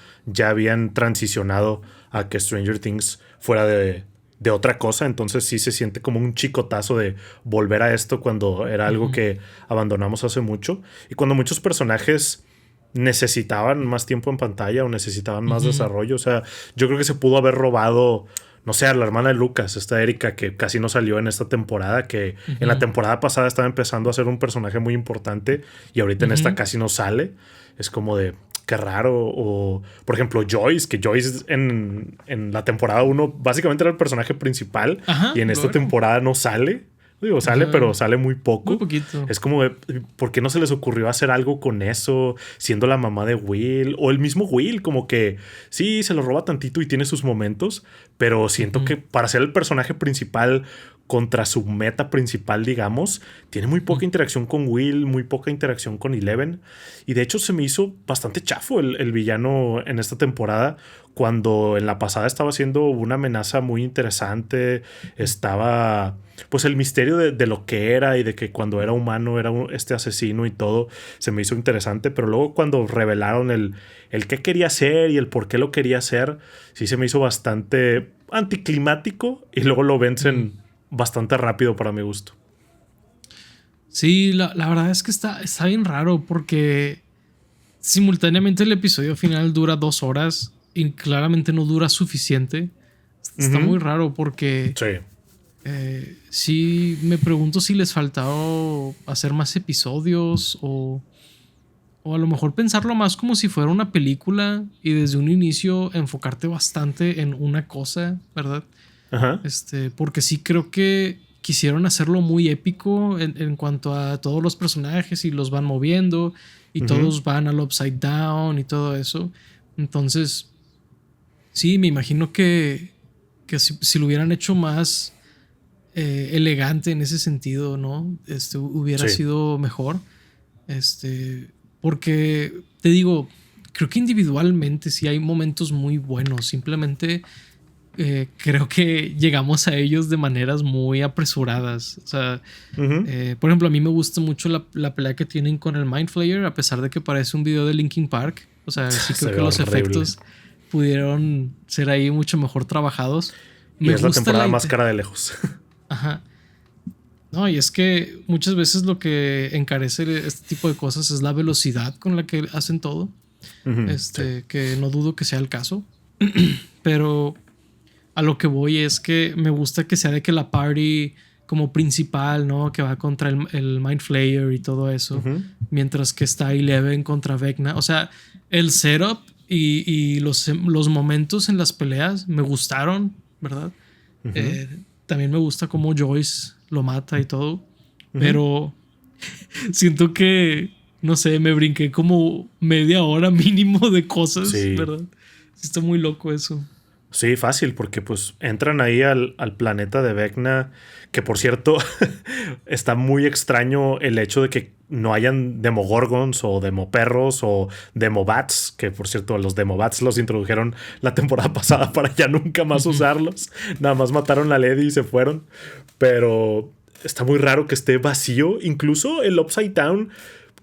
Speaker 2: habían transicionado a que Stranger Things fuera de otra cosa. Entonces sí se siente como un chicotazo de volver a esto cuando era algo que abandonamos hace mucho. Y cuando muchos personajes necesitaban más tiempo en pantalla o necesitaban más desarrollo. O sea, yo creo que se pudo haber robado, no sé, a la hermana de Lucas, esta Erika, que casi no salió en esta temporada, que en la temporada pasada estaba empezando a ser un personaje muy importante y ahorita en esta casi no sale. Es como de, qué raro. O, por ejemplo, Joyce, que Joyce en la temporada 1 básicamente era el personaje principal y en esta temporada no sale. Digo, sale, pero sale muy poco.
Speaker 1: Muy poquito.
Speaker 2: Es como de, ¿por qué no se les ocurrió hacer algo con eso? Siendo la mamá de Will. O el mismo Will, como que sí, se lo roba tantito y tiene sus momentos. Pero siento que para ser el personaje principal contra su meta principal, digamos, tiene muy poca interacción con Will, muy poca interacción con Eleven. Y de hecho se me hizo bastante chafo el villano en esta temporada, cuando en la pasada estaba siendo una amenaza muy interesante. Estaba pues el misterio de lo que era y de que cuando era humano era este asesino y todo, se me hizo interesante. Pero luego cuando revelaron el qué quería hacer y el por qué lo quería hacer, sí se me hizo bastante anticlimático y luego lo vencen bastante rápido para mi gusto.
Speaker 1: Sí, la verdad es que está bien raro, porque simultáneamente el episodio final dura 2 horas y claramente no dura suficiente. Está muy raro porque sí me pregunto si les faltaba hacer más episodios o a lo mejor pensarlo más como si fuera una película y desde un inicio enfocarte bastante en una cosa, ¿verdad? Porque sí creo que quisieron hacerlo muy épico en cuanto a todos los personajes y los van moviendo y todos van al Upside Down y todo eso. Entonces, sí, me imagino que si lo hubieran hecho más elegante en ese sentido, ¿no? Hubiera sido mejor. Porque te digo, creo que individualmente sí hay momentos muy buenos. Simplemente creo que llegamos a ellos de maneras muy apresuradas. O sea, por ejemplo, a mí me gusta mucho la pelea que tienen con el Mind Flayer, a pesar de que parece un video de Linkin Park. O sea, sí creo que los efectos pudieron ser ahí mucho mejor trabajados.
Speaker 2: Y es la temporada más cara de lejos.
Speaker 1: Ajá. No, y es que muchas veces lo que encarece este tipo de cosas es la velocidad con la que hacen todo. Sí. Que no dudo que sea el caso. Pero a lo que voy es que me gusta que sea de que la party como principal, ¿no? Que va contra el Mind Flayer y todo eso. Mientras que está Eleven contra Vecna. O sea, el setup y los momentos en las peleas me gustaron, ¿verdad? También me gusta cómo Joyce lo mata y todo. Pero siento que, no sé, me brinqué como media hora mínimo de cosas, sí. ¿Verdad? Sí, está muy loco eso.
Speaker 2: Sí, fácil, porque pues entran ahí al planeta de Vecna, que por cierto está muy extraño el hecho de que no hayan demogorgons o demoperros o demobats, que por cierto los demobats los introdujeron la temporada pasada para ya nunca más usarlos. Nada más mataron la Lady y se fueron. Pero está muy raro que esté vacío. Incluso el Upside Down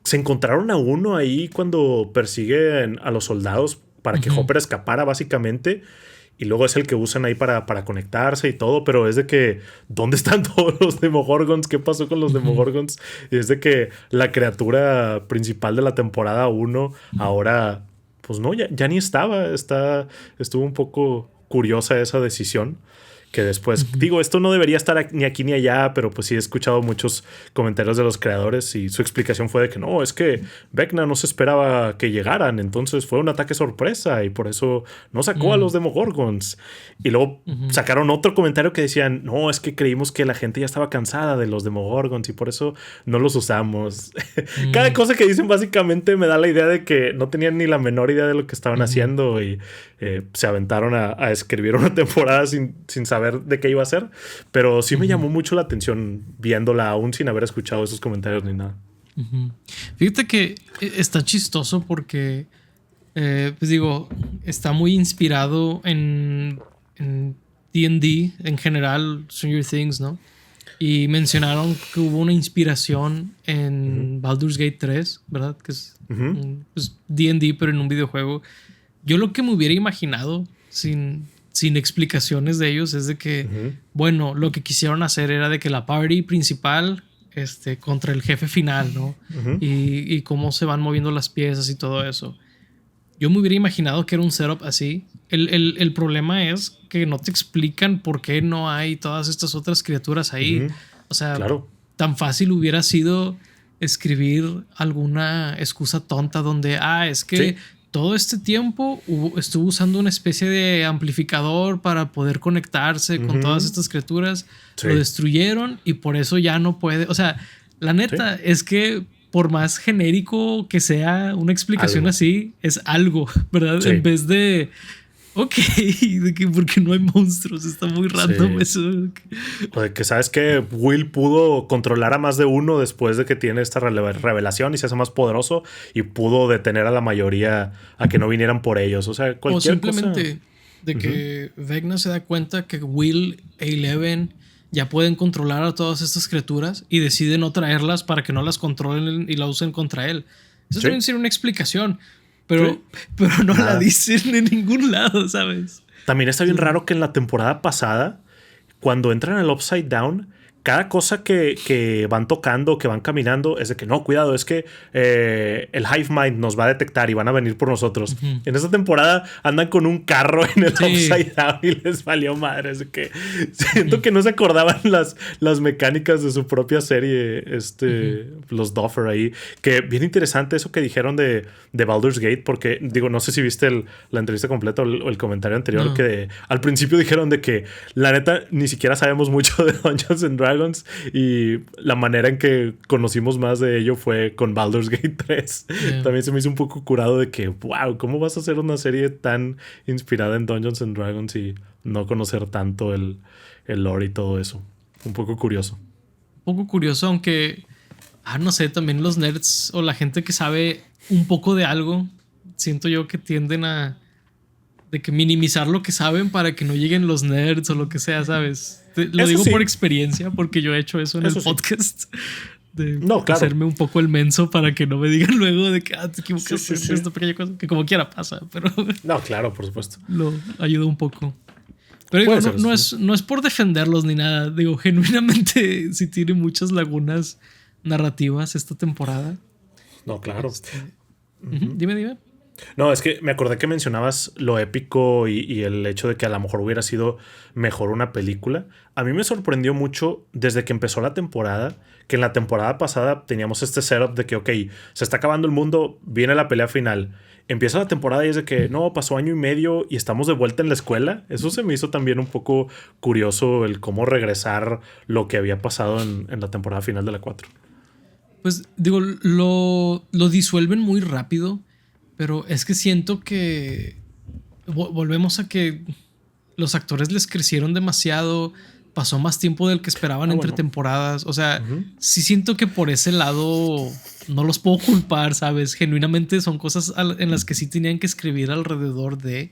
Speaker 2: se encontraron a uno ahí cuando persiguen a los soldados para que Hopper escapara básicamente. Y luego es el que usan ahí para conectarse y todo, pero es de que ¿dónde están todos los Demogorgons? ¿Qué pasó con los Demogorgons? Y es de que la criatura principal de la temporada 1 ahora, pues no, ya ni estaba. Estuvo un poco curiosa esa decisión. Que después, digo, esto no debería estar ni aquí ni allá, pero pues sí he escuchado muchos comentarios de los creadores y su explicación fue de que no, es que Vecna no se esperaba que llegaran, entonces fue un ataque sorpresa y por eso no sacó a los Demogorgons. Y luego sacaron otro comentario que decían, no, es que creímos que la gente ya estaba cansada de los Demogorgons y por eso no los usamos. Cada cosa que dicen básicamente me da la idea de que no tenían ni la menor idea de lo que estaban haciendo y se aventaron a escribir una temporada sin saber de qué iba a ser, pero sí me llamó mucho la atención viéndola aún sin haber escuchado esos comentarios ni nada.
Speaker 1: Fíjate que está chistoso porque pues digo, está muy inspirado en D&D en general, Stranger Things, ¿no? Y mencionaron que hubo una inspiración en Baldur's Gate 3, ¿verdad? Que es pues D&D pero en un videojuego. Yo lo que me hubiera imaginado sin explicaciones de ellos es de que, bueno, lo que quisieron hacer era de que la party principal contra el jefe final, ¿no? Y cómo se van moviendo las piezas y todo eso. Yo me hubiera imaginado que era un setup así. El problema es que no te explican por qué no hay todas estas otras criaturas ahí. O sea, claro, tan fácil hubiera sido escribir alguna excusa tonta donde, es que... ¿sí? Todo este tiempo estuvo usando una especie de amplificador para poder conectarse con todas estas criaturas. Sí. Lo destruyeron y por eso ya no puede. O sea, la neta es que por más genérico que sea una explicación así, es algo, ¿verdad? Sí. En vez de... Ok, de que porque no hay monstruos, está muy random eso.
Speaker 2: O de que sabes que Will pudo controlar a más de uno después de que tiene esta revelación y se hace más poderoso y pudo detener a la mayoría a que no vinieran por ellos. O sea, cualquier cosa. O simplemente
Speaker 1: de que Vecna se da cuenta que Will e Eleven ya pueden controlar a todas estas criaturas y decide no traerlas para que no las controlen y la usen contra él. Eso debe ser una explicación. Pero no la dicen en ningún lado, ¿sabes?
Speaker 2: También está bien raro que en la temporada pasada, cuando entran al Upside Down, cada cosa que van tocando, que van caminando, es de que no, cuidado, es que el Hive Mind nos va a detectar y van a venir por nosotros. En esta temporada andan con un carro en el Upside Down y les valió madre. Es de que siento que no se acordaban las mecánicas de su propia serie, los Duffer ahí. Que bien interesante eso que dijeron de Baldur's Gate, porque digo, no sé si viste la entrevista completa o el comentario anterior, que al principio dijeron de que la neta ni siquiera sabemos mucho de Dungeons and Dragons. Y la manera en que conocimos más de ello fue con Baldur's Gate 3. También se me hizo un poco curado de que, wow, ¿cómo vas a hacer una serie tan inspirada en Dungeons and Dragons y no conocer tanto el lore y todo eso? Un poco curioso.
Speaker 1: Un poco curioso, aunque, no sé, también los nerds o la gente que sabe un poco de algo, siento yo que tienden a de que minimizar lo que saben para que no lleguen los nerds o lo que sea, ¿sabes? Lo
Speaker 2: Eso
Speaker 1: digo
Speaker 2: sí.
Speaker 1: por experiencia, porque yo he hecho eso en
Speaker 2: Eso
Speaker 1: el
Speaker 2: sí.
Speaker 1: podcast. De
Speaker 2: No, claro.
Speaker 1: hacerme un poco el menso para que no me digan luego de que te equivocaste
Speaker 2: Sí, sí, sí.
Speaker 1: en esta pequeña cosa, que como quiera pasa, pero
Speaker 2: No, claro, por supuesto.
Speaker 1: lo ayuda un poco. Pero digo,
Speaker 2: Puede ser,
Speaker 1: no es por defenderlos ni nada. Digo, genuinamente sí tiene muchas lagunas narrativas esta temporada.
Speaker 2: No, claro.
Speaker 1: Dime.
Speaker 2: No, es que me acordé que mencionabas lo épico y el hecho de que a lo mejor hubiera sido mejor una película. A mí me sorprendió mucho desde que empezó la temporada, que en la temporada pasada teníamos este setup de que, ok, se está acabando el mundo, viene la pelea final. Empieza la temporada y es de que, no, pasó año y medio y estamos de vuelta en la escuela. Eso se me hizo también un poco curioso, el cómo regresar lo que había pasado en la temporada final de la 4.
Speaker 1: Pues digo, lo disuelven muy rápido, pero es que siento que volvemos a que los actores les crecieron demasiado, pasó más tiempo del que esperaban entre temporadas, o sea, sí siento que por ese lado no los puedo culpar, ¿sabes? Genuinamente son cosas en las que sí tenían que escribir alrededor de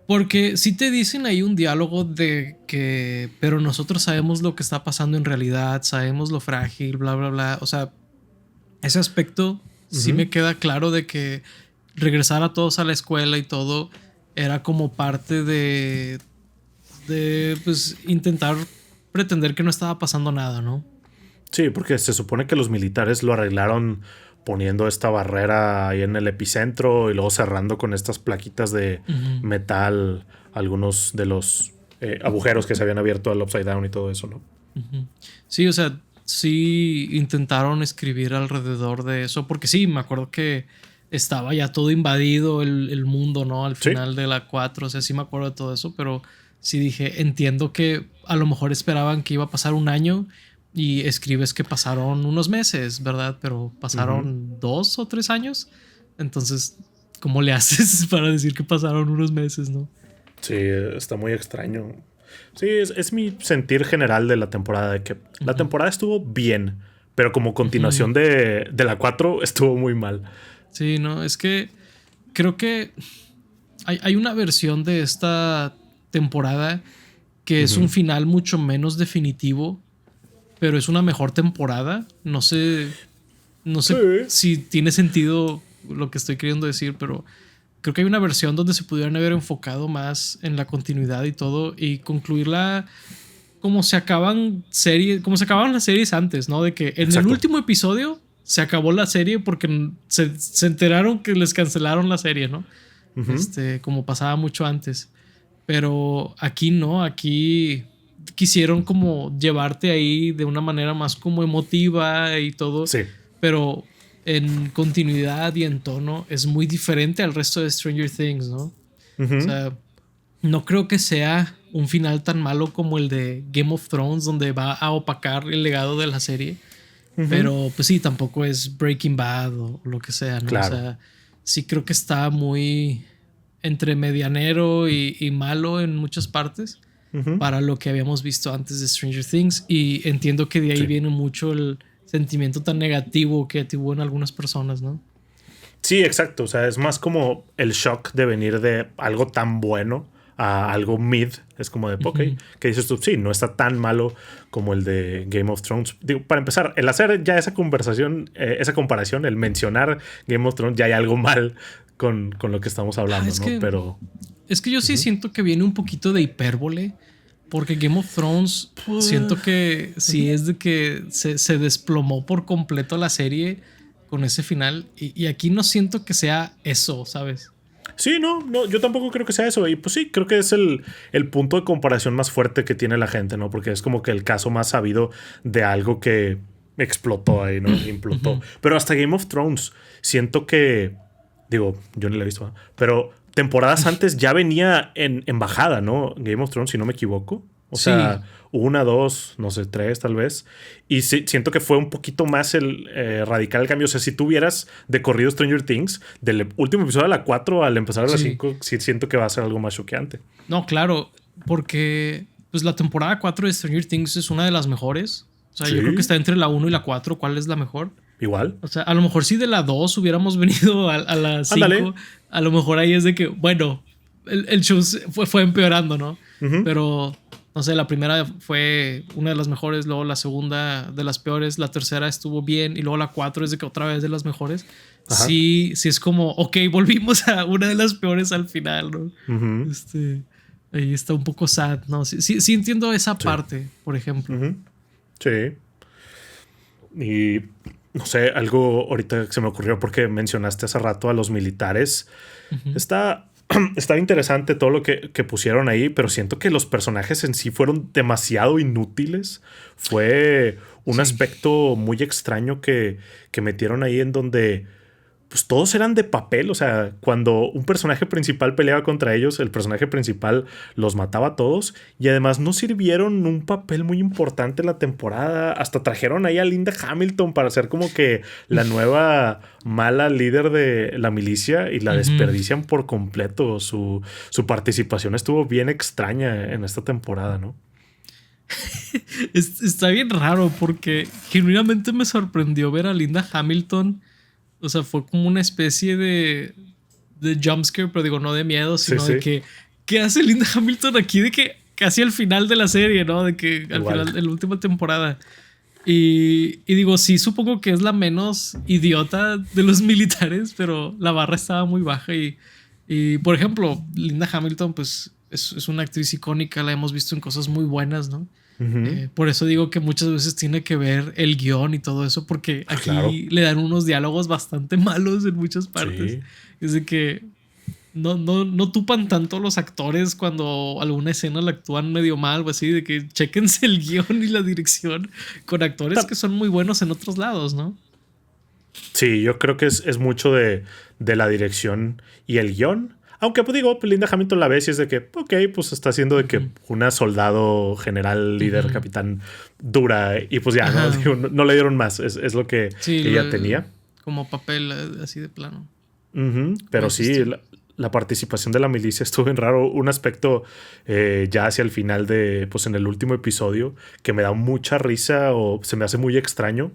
Speaker 1: porque sí te dicen ahí un diálogo de que, pero nosotros sabemos lo que está pasando en realidad, sabemos lo frágil, bla, bla, bla. O sea, ese aspecto sí me queda claro de que regresar a todos a la escuela y todo era como parte de pues intentar pretender que no estaba pasando nada, ¿no?
Speaker 2: Sí, porque se supone que los militares lo arreglaron poniendo esta barrera ahí en el epicentro y luego cerrando con estas plaquitas de metal algunos de los agujeros que se habían abierto al Upside Down y todo eso, ¿no?
Speaker 1: Sí, o sea, sí intentaron escribir alrededor de eso, porque sí, me acuerdo que estaba ya todo invadido el mundo, ¿no? Al final de la 4, o sea, sí me acuerdo de todo eso, pero sí dije, entiendo que a lo mejor esperaban que iba a pasar un año y escribes que pasaron unos meses, ¿verdad? Pero pasaron 2 o 3 años. Entonces, ¿cómo le haces para decir que pasaron unos meses, no?
Speaker 2: Sí, está muy extraño. Sí, es mi sentir general de la temporada, de que la temporada estuvo bien, pero como continuación de la 4 estuvo muy mal.
Speaker 1: Sí, no, es que creo que hay una versión de esta temporada que es un final mucho menos definitivo, pero es una mejor temporada. No sé si tiene sentido lo que estoy queriendo decir, pero creo que hay una versión donde se pudieran haber enfocado más en la continuidad y todo y concluirla como se acaban las series antes, ¿no? De que en el último episodio se acabó la serie porque se enteraron que les cancelaron la serie, ¿no? Como pasaba mucho antes. Pero aquí no, aquí quisieron como llevarte ahí de una manera más como emotiva y todo.
Speaker 2: Sí.
Speaker 1: Pero en continuidad y en tono es muy diferente al resto de Stranger Things, ¿no? O sea, no creo que sea un final tan malo como el de Game of Thrones, donde va a opacar el legado de la serie. Pero pues sí, tampoco es Breaking Bad o lo que sea, ¿no?
Speaker 2: Claro.
Speaker 1: O sea, sí creo que está muy entre medianero y malo en muchas partes para lo que habíamos visto antes de Stranger Things. Y entiendo que de ahí viene mucho el sentimiento tan negativo que tuvo en algunas personas, ¿no?
Speaker 2: Sí, exacto. O sea, es más como el shock de venir de algo tan bueno a algo mid. Es como de, ok, que dices tú, sí, no está tan malo como el de Game of Thrones. Digo, para empezar, el hacer ya esa conversación, esa comparación, el mencionar Game of Thrones, ya hay algo mal con lo que estamos hablando, ¿no? Pero
Speaker 1: es que yo sí siento que viene un poquito de hipérbole. Porque Game of Thrones siento que sí es de que se desplomó por completo la serie con ese final. Y aquí no siento que sea eso, ¿sabes?
Speaker 2: Sí, no, yo tampoco creo que sea eso. Y pues sí, creo que es el punto de comparación más fuerte que tiene la gente, ¿no? Porque es como que el caso más sabido de algo que explotó ahí, ¿no? Implotó. Pero hasta Game of Thrones, siento que, digo, yo no la he visto, ¿no? Pero temporadas antes ya venía en bajada, ¿no? Game of Thrones, si no me equivoco. O sea, 1, 2, no sé, 3 tal vez. Y sí, siento que fue un poquito más radical el cambio. O sea, si tuvieras de corrido Stranger Things, del último episodio a la 4 al empezar a la 5, sí siento que va a ser algo más choqueante.
Speaker 1: No, claro, porque pues la temporada 4 de Stranger Things es una de las mejores. O sea, yo creo que está entre la 1 y la 4. ¿Cuál es la mejor?
Speaker 2: igual.
Speaker 1: O sea, a lo mejor si de la 2 hubiéramos venido a la 5, a lo mejor ahí es de que, bueno, el show fue empeorando, ¿no?
Speaker 2: Uh-huh.
Speaker 1: Pero, no sé, la primera fue una de las mejores, luego la segunda de las peores, la tercera estuvo bien y luego la 4 es de que otra vez de las mejores.
Speaker 2: Ajá.
Speaker 1: Sí es como, ok, volvimos a una de las peores al final, ¿no?
Speaker 2: Uh-huh.
Speaker 1: Ahí está un poco sad, ¿no? Sí entiendo esa parte, por ejemplo.
Speaker 2: Uh-huh. Sí. Y no sé, algo ahorita se me ocurrió porque mencionaste hace rato a los militares.
Speaker 1: Uh-huh.
Speaker 2: Está interesante todo lo que pusieron ahí, pero siento que los personajes en sí fueron demasiado inútiles. Fue un aspecto muy extraño que metieron ahí en donde pues todos eran de papel. O sea, cuando un personaje principal peleaba contra ellos, el personaje principal los mataba a todos y además no sirvieron un papel muy importante en la temporada. Hasta trajeron ahí a Linda Hamilton para ser como que la nueva mala líder de la milicia y la desperdician por completo. Su participación estuvo bien extraña en esta temporada, ¿no?
Speaker 1: Está bien raro porque genuinamente me sorprendió ver a Linda Hamilton. O sea, fue como una especie de jumpscare, pero digo, no de miedo, sino de que ¿qué hace Linda Hamilton aquí? De que casi al final de la serie, ¿no? De que al final de la última temporada. Y digo, sí, supongo que es la menos idiota de los militares, pero la barra estaba muy baja. Y por ejemplo, Linda Hamilton, pues es una actriz icónica, la hemos visto en cosas muy buenas, ¿no?
Speaker 2: Uh-huh.
Speaker 1: Por eso digo que muchas veces tiene que ver el guión y todo eso, porque aquí le dan unos diálogos bastante malos en muchas partes. Sí. Es de que no tupan tanto los actores cuando alguna escena la actúan medio mal o así, de que chéquense el guión y la dirección con actores que son muy buenos en otros lados, ¿no?
Speaker 2: Sí, yo creo que es mucho de la dirección y el guión. Aunque pues digo, Linda Hamilton la ves y es de que, ok, pues está haciendo de que una soldado, general, líder, capitán dura. Y pues ya, ¿no? Digo, no le dieron más. Es lo que ella tenía.
Speaker 1: Como papel así de plano.
Speaker 2: Pero sí, la participación de la milicia estuvo bien raro. Un aspecto ya hacia el final pues en el último episodio, que me da mucha risa o se me hace muy extraño.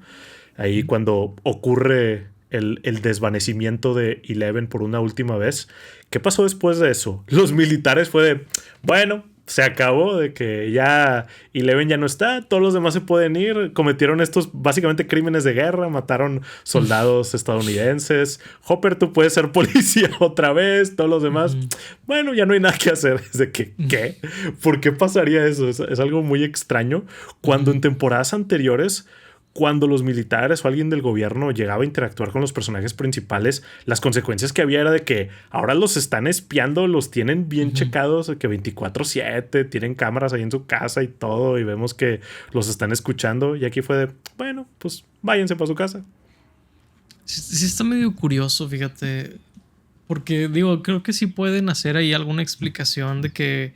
Speaker 2: Ahí cuando ocurre el desvanecimiento de Eleven por una última vez. ¿Qué pasó después de eso? Los militares fue de, bueno, se acabó, de que ya Eleven ya no está, todos los demás se pueden ir, cometieron estos básicamente crímenes de guerra, mataron soldados estadounidenses, Hopper, tú puedes ser policía otra vez, todos los demás, bueno, ya no hay nada que hacer. Es de que, ¿qué? ¿Por qué pasaría eso? Es algo muy extraño cuando en temporadas anteriores, cuando los militares o alguien del gobierno llegaba a interactuar con los personajes principales, las consecuencias que había era de que ahora los están espiando, los tienen bien checados, que 24/7, tienen cámaras ahí en su casa y todo, y vemos que los están escuchando. Y aquí fue de, bueno, pues váyanse para su casa.
Speaker 1: Sí está medio curioso, fíjate. Porque digo, creo que sí pueden hacer ahí alguna explicación de que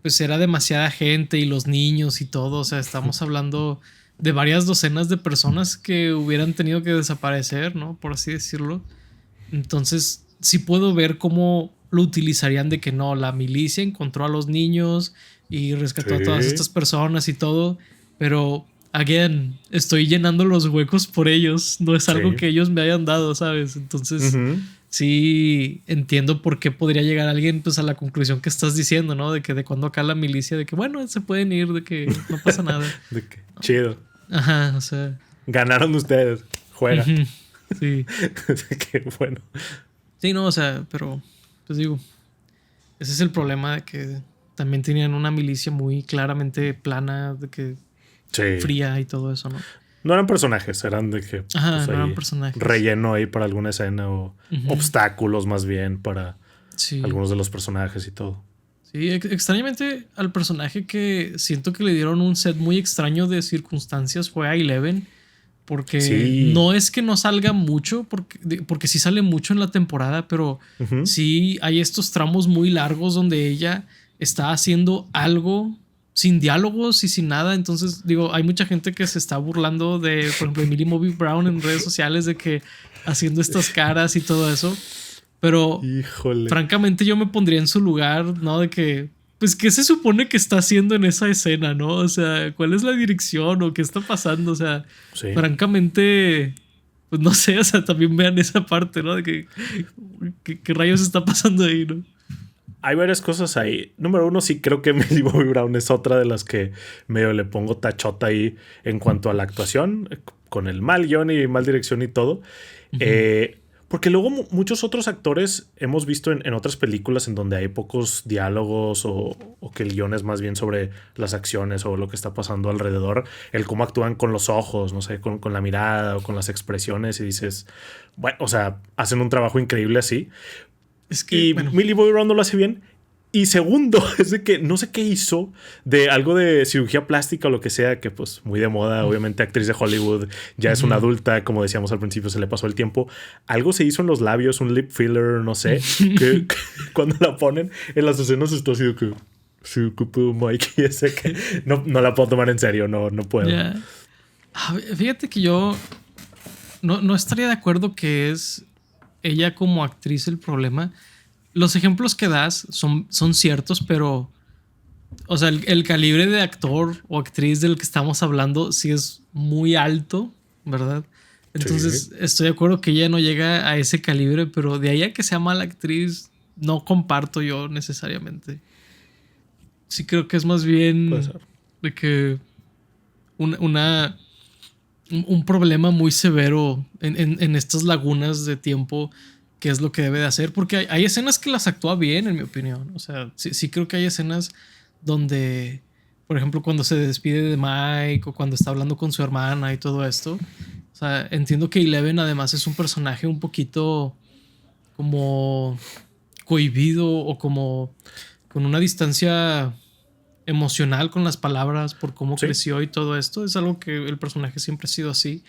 Speaker 1: pues era demasiada gente y los niños y todo. O sea, estamos hablando de varias docenas de personas que hubieran tenido que desaparecer, ¿no? Por así decirlo. Entonces, sí puedo ver cómo lo utilizarían de que no, la milicia encontró a los niños y rescató a todas estas personas y todo. Pero, again, estoy llenando los huecos por ellos. No es algo que ellos me hayan dado, ¿sabes? Entonces, sí entiendo por qué podría llegar alguien pues a la conclusión que estás diciendo, ¿no? De que de cuando acá la milicia, de que bueno, se pueden ir, de que no pasa nada.
Speaker 2: De que chido.
Speaker 1: Ajá, o sea.
Speaker 2: Ganaron ustedes. Juega.
Speaker 1: Sí.
Speaker 2: Qué bueno.
Speaker 1: Sí, no, o sea, pero pues digo, ese es el problema de que también tenían una milicia muy claramente plana, de que fría y todo eso, ¿no?
Speaker 2: No eran personajes, eran de que
Speaker 1: pues, no eran personajes.
Speaker 2: Relleno ahí para alguna escena o obstáculos más bien para algunos de los personajes y todo.
Speaker 1: Sí, extrañamente al personaje que siento que le dieron un set muy extraño de circunstancias fue a Eleven. Porque no es que no salga mucho, porque sí sale mucho en la temporada, pero sí hay estos tramos muy largos donde ella está haciendo algo sin diálogos y sin nada. Entonces, digo, hay mucha gente que se está burlando de, por ejemplo, Millie Bobby Brown en redes sociales de que haciendo estas caras y todo eso. Pero, francamente, yo me pondría en su lugar, ¿no? De que, pues, ¿qué se supone que está haciendo en esa escena, no? O sea, ¿cuál es la dirección o qué está pasando? O sea, francamente, pues no sé, o sea, también vean esa parte, ¿no? De que rayos está pasando ahí, ¿no?
Speaker 2: Hay varias cosas ahí. Número uno, sí creo que Millie Bobby Brown es otra de las que medio le pongo tachota ahí en cuanto a la actuación, con el mal guión y mal dirección y todo. Porque luego muchos otros actores hemos visto en otras películas en donde hay pocos diálogos o que el guión es más bien sobre las acciones o lo que está pasando alrededor, el cómo actúan con los ojos, no sé, con la mirada o con las expresiones y dices, bueno, o sea, hacen un trabajo increíble así.
Speaker 1: Es que,
Speaker 2: Y bueno, Millie Bobby Brown no lo hace bien. Y segundo, es de que no sé qué hizo de algo de cirugía plástica o lo que sea, que pues muy de moda, obviamente actriz de Hollywood, ya es una adulta, como decíamos al principio, se le pasó el tiempo. Algo se hizo en los labios, un lip filler, no sé, que cuando la ponen en las escenas está así de que sí, que puedo, Mike, y ese que no la puedo tomar en serio, no puedo.
Speaker 1: Yeah. Fíjate que yo no estaría de acuerdo que es ella como actriz el problema. Los ejemplos que das son ciertos, pero, o sea, el calibre de actor o actriz del que estamos hablando sí es muy alto, ¿verdad? Entonces, sí, estoy de acuerdo que ella no llega a ese calibre, pero de ahí a que sea mala actriz, no comparto yo necesariamente. Sí creo que es más bien de que un problema muy severo en estas lagunas de tiempo, que es lo que debe de hacer, porque hay escenas que las actúa bien, en mi opinión. O sea, sí creo que hay escenas donde, por ejemplo, cuando se despide de Mike o cuando está hablando con su hermana y todo esto. O sea, entiendo que Eleven además es un personaje un poquito como cohibido o como con una distancia emocional con las palabras por cómo creció y todo esto. Es algo que el personaje siempre ha sido así.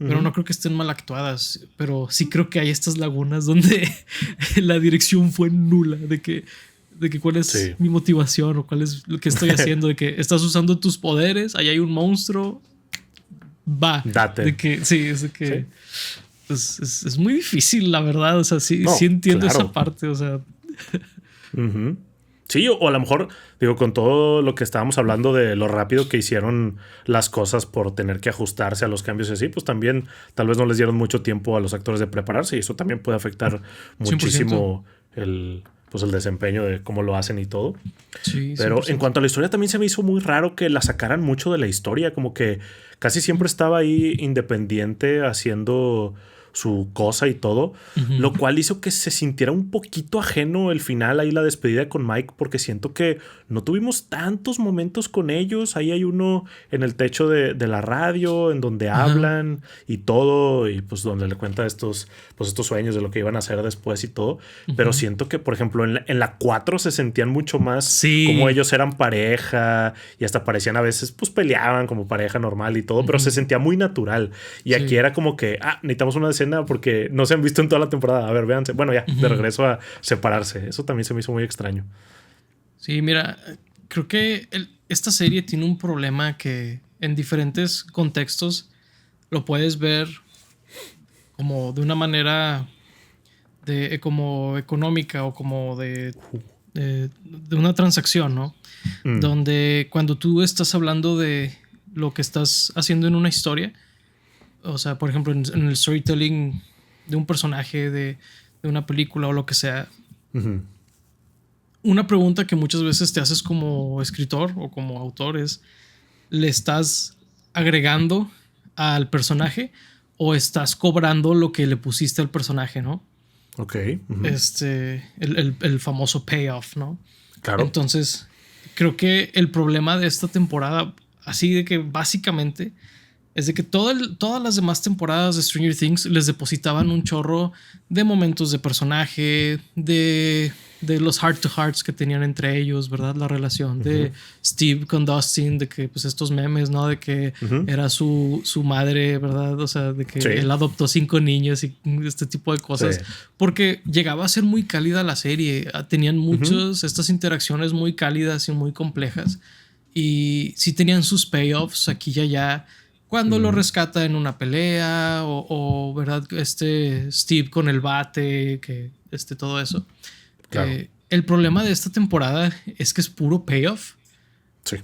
Speaker 1: Pero no creo que estén mal actuadas. Pero sí creo que hay estas lagunas donde la dirección fue nula. De que cuál es mi motivación o cuál es lo que estoy haciendo. De que estás usando tus poderes, ahí hay un monstruo. Va.
Speaker 2: Date.
Speaker 1: De que, sí, es de que es muy difícil, la verdad. O sea, sí entiendo esa parte. O sea.
Speaker 2: Sí, o a lo mejor, digo, con todo lo que estábamos hablando de lo rápido que hicieron las cosas por tener que ajustarse a los cambios y así, pues también tal vez no les dieron mucho tiempo a los actores de prepararse y eso también puede afectar muchísimo el desempeño de cómo lo hacen y todo. Sí, pero 100%. En cuanto a la historia, también se me hizo muy raro que la sacaran mucho de la historia, como que casi siempre estaba ahí independiente haciendo su cosa y todo, lo cual hizo que se sintiera un poquito ajeno el final, ahí la despedida con Mike, porque siento que no tuvimos tantos momentos con ellos. Ahí hay uno en el techo de la radio en donde hablan y todo, y pues donde le cuenta estos sueños de lo que iban a hacer después y todo, pero siento que por ejemplo en la 4 se sentían mucho más como ellos eran pareja y hasta parecían a veces pues peleaban como pareja normal y todo, pero se sentía muy natural y aquí era como que necesitamos una escena porque no se han visto en toda la temporada. A ver, véanse. Bueno, ya, de regreso a separarse. Eso también se me hizo muy extraño.
Speaker 1: Sí, mira, creo que esta serie tiene un problema que en diferentes contextos lo puedes ver como de una manera como económica o como de una transacción, ¿no? Donde cuando tú estás hablando de lo que estás haciendo en una historia, o sea, por ejemplo, en el storytelling de un personaje, de una película o lo que sea, una pregunta que muchas veces te haces como escritor o como autor es, ¿le estás agregando al personaje o estás cobrando lo que le pusiste al personaje, no?
Speaker 2: Ok.
Speaker 1: El famoso payoff, ¿no?
Speaker 2: Claro.
Speaker 1: Entonces, creo que el problema de esta temporada, así de que básicamente es de que todas las demás temporadas de Stranger Things les depositaban un chorro de momentos de personaje, de los heart to hearts que tenían entre ellos, ¿verdad? La relación de Steve con Dustin, de que pues estos memes, ¿no? De que era su madre, ¿verdad? O sea, de que él adoptó 5 niños y este tipo de cosas. Sí. Porque llegaba a ser muy cálida la serie. Tenían muchas estas interacciones muy cálidas y muy complejas. Y sí tenían sus payoffs aquí y allá. Cuando lo rescata en una pelea o ¿verdad? Steve con el bate, que todo eso. Claro. El problema de esta temporada es que es puro payoff.
Speaker 2: Sí.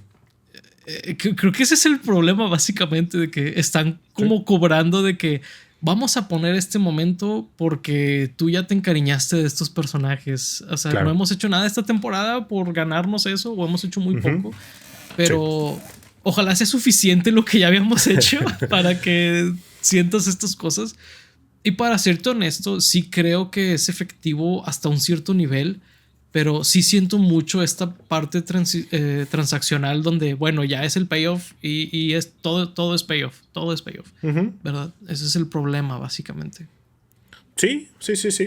Speaker 1: Creo que ese es el problema básicamente, de que están como cobrando de que vamos a poner este momento porque tú ya te encariñaste de estos personajes. O sea,
Speaker 2: Claro.
Speaker 1: no hemos hecho nada esta temporada por ganarnos eso, o hemos hecho muy poco. Pero ojalá sea suficiente lo que ya habíamos hecho para que sientas estas cosas. Y para serte honesto, sí creo que es efectivo hasta un cierto nivel, pero sí siento mucho esta parte transaccional donde, bueno, ya es el payoff y es todo es payoff, todo es payoff, ¿verdad? Ese es el problema, básicamente.
Speaker 2: Sí,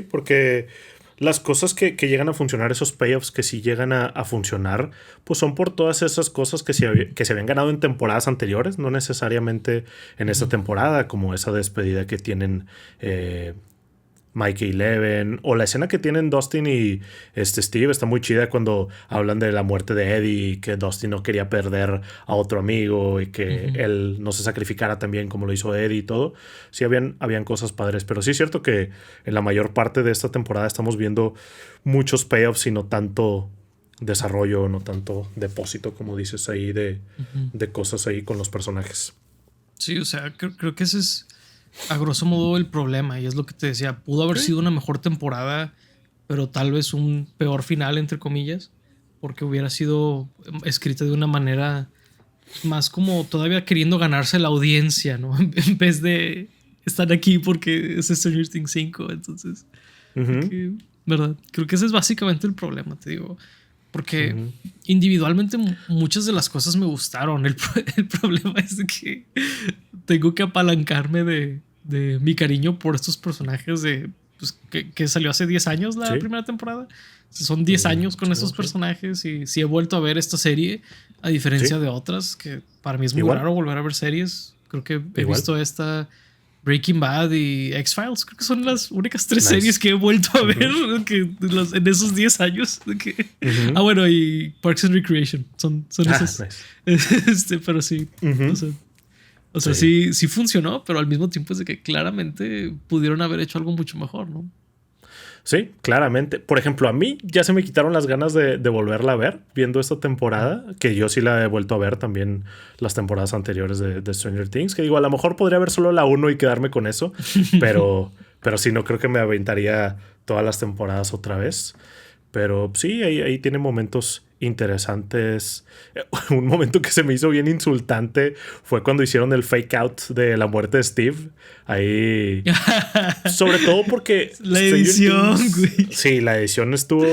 Speaker 2: porque las cosas que llegan a funcionar, esos payoffs que sí llegan a funcionar, pues son por todas esas cosas que se habían ganado en temporadas anteriores, no necesariamente en esta temporada, como esa despedida que tienen Mike y Eleven, o la escena que tienen Dustin y Steve está muy chida cuando hablan de la muerte de Eddie y que Dustin no quería perder a otro amigo y que él no se sacrificara también como lo hizo Eddie y todo. Sí, habían cosas padres, pero sí es cierto que en la mayor parte de esta temporada estamos viendo muchos payoffs y no tanto desarrollo, no tanto depósito, como dices ahí, de cosas ahí con los personajes.
Speaker 1: Sí, o sea, creo que ese es a grosso modo el problema, y es lo que te decía, pudo haber sido una mejor temporada, pero tal vez un peor final, entre comillas, porque hubiera sido escrita de una manera más como todavía queriendo ganarse la audiencia, ¿no? En vez de estar aquí porque es Stranger Things 5, entonces, ¿verdad? Creo que ese es básicamente el problema, te digo. Porque individualmente muchas de las cosas me gustaron. El problema es de que tengo que apalancarme de mi cariño por estos personajes pues, que salió hace 10 años la primera temporada. Son 10 años con estos personajes y sí he vuelto a ver esta serie, a diferencia de otras, que para mí es muy raro volver a ver series. Creo que he visto esta Breaking Bad y X-Files. Creo que son las únicas 3 series que he vuelto a ver en esos 10 años. Ah, bueno, y Parks and Recreation. Son esas. Nice. Pero sí. O sea, sí funcionó, pero al mismo tiempo es de que claramente pudieron haber hecho algo mucho mejor, ¿no?
Speaker 2: Sí, claramente. Por ejemplo, a mí ya se me quitaron las ganas de volverla a ver viendo esta temporada, que yo sí la he vuelto a ver también las temporadas anteriores de Stranger Things, que digo, a lo mejor podría ver solo la 1 y quedarme con eso, pero sí, no creo que me aventaría todas las temporadas otra vez. Pero sí, ahí tiene momentos interesantes. Un momento que se me hizo bien insultante fue cuando hicieron el fake out de la muerte de Steve. Ahí. Sobre todo porque.
Speaker 1: La edición, güey.
Speaker 2: Sí, la edición estuvo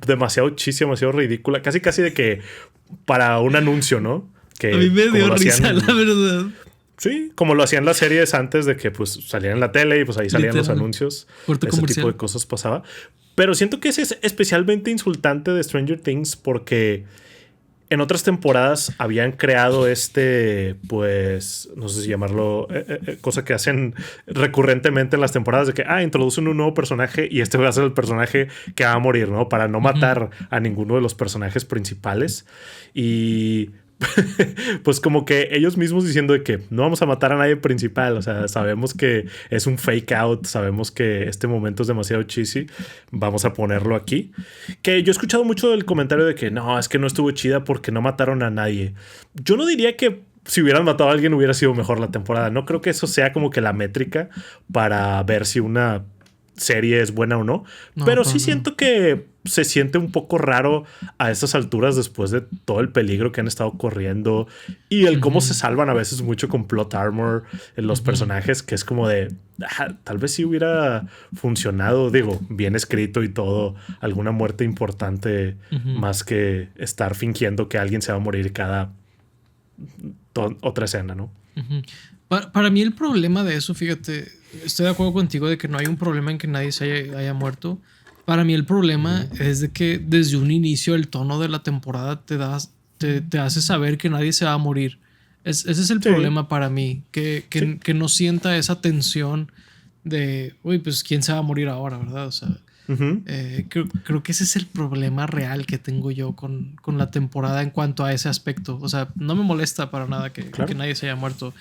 Speaker 2: demasiado demasiado ridícula. Casi de que para un anuncio, ¿no? Que
Speaker 1: a mí me dio risa, la verdad.
Speaker 2: Sí, como lo hacían las series antes de que pues salían en la tele y pues ahí salían los anuncios. Ese tipo de cosas pasaba. Pero siento que ese es especialmente insultante de Stranger Things porque en otras temporadas habían creado pues, no sé si llamarlo, cosa que hacen recurrentemente en las temporadas de que, introducen un nuevo personaje y este va a ser el personaje que va a morir, ¿no? Para no matar a ninguno de los personajes principales. Y pues como que ellos mismos diciendo de que no vamos a matar a nadie principal, o sea, sabemos que es un fake out, sabemos que este momento es demasiado cheesy, vamos a ponerlo aquí. Que yo he escuchado mucho del comentario de que no, es que no estuvo chida porque no mataron a nadie. Yo no diría que si hubieran matado a alguien hubiera sido mejor la temporada, no creo que eso sea como que la métrica para ver si una serie es buena o no, pero sí siento que se siente un poco raro a estas alturas después de todo el peligro que han estado corriendo y el cómo se salvan a veces mucho con plot armor en los personajes, que es como de tal vez sí hubiera funcionado, digo, bien escrito y todo, alguna muerte importante más que estar fingiendo que alguien se va a morir cada otra escena, ¿no?
Speaker 1: Para mí el problema de eso, fíjate, estoy de acuerdo contigo de que no hay un problema en que nadie se haya muerto. Para mí el problema es de que desde un inicio el tono de la temporada te hace saber que nadie se va a morir. Ese es el problema para mí, que no sienta esa tensión de, uy, pues quién se va a morir ahora, ¿verdad? O sea, creo que ese es el problema real que tengo yo con la temporada en cuanto a ese aspecto. O sea, no me molesta para nada que nadie se haya muerto.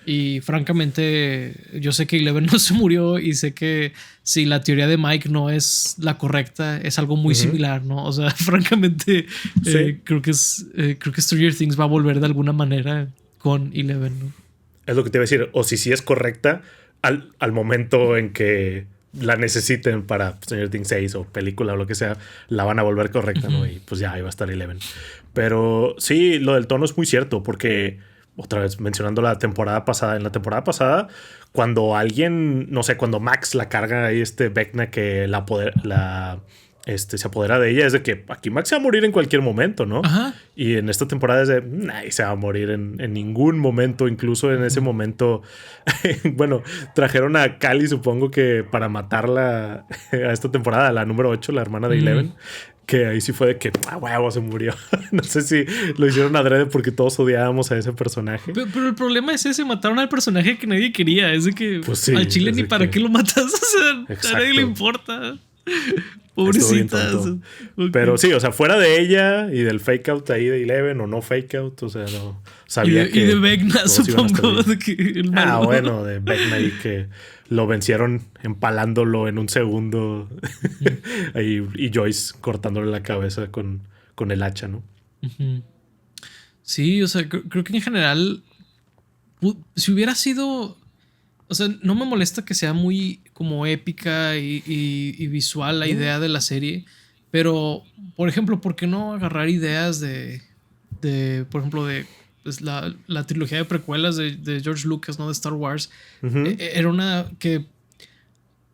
Speaker 1: Y francamente, yo sé que Eleven no se murió y sé que si la teoría de Mike no es la correcta, es algo muy similar, ¿no? O sea, francamente, creo que Stranger Things va a volver de alguna manera con Eleven, ¿no?
Speaker 2: Es lo que te iba a decir. O si sí es correcta, al momento en que la necesiten para Stranger Things 6 o película o lo que sea, la van a volver correcta, ¿no? Y pues ya, ahí va a estar Eleven. Pero sí, lo del tono es muy cierto, porque otra vez mencionando la temporada pasada, en la temporada pasada, cuando alguien, no sé, cuando Max la carga ahí Vecna que se apodera de ella, es de que aquí Max se va a morir en cualquier momento, ¿no?
Speaker 1: Ajá.
Speaker 2: Y en esta temporada es de nadie se va a morir en ningún momento, incluso en ese momento. Bueno, trajeron a Cali, supongo que para matarla a esta temporada, la número 8, la hermana de Eleven. Que ahí sí fue de que, huevo, se murió. No sé si lo hicieron adrede porque todos odiábamos a ese personaje.
Speaker 1: Pero el problema es ese, mataron al personaje que nadie quería. Es de que
Speaker 2: pues sí,
Speaker 1: al chile ni para qué lo matas. O sea,
Speaker 2: exacto.
Speaker 1: A nadie le importa. Pobrecita.
Speaker 2: Okay. Pero sí, o sea, fuera de ella y del fake out ahí de Eleven o no fake out, o sea, no sabía que...
Speaker 1: Y de Vecna, supongo. De que el malo.
Speaker 2: Bueno, de Vecna y que lo vencieron empalándolo en un segundo. Y Joyce cortándole la cabeza con el hacha, ¿no?
Speaker 1: Sí, o sea, creo que en general, si hubiera sido... O sea, no me molesta que sea muy como épica y visual la idea de la serie. Pero, por ejemplo, ¿por qué no agarrar ideas por ejemplo, de pues, la trilogía de precuelas de George Lucas, ¿no? De Star Wars. Era una que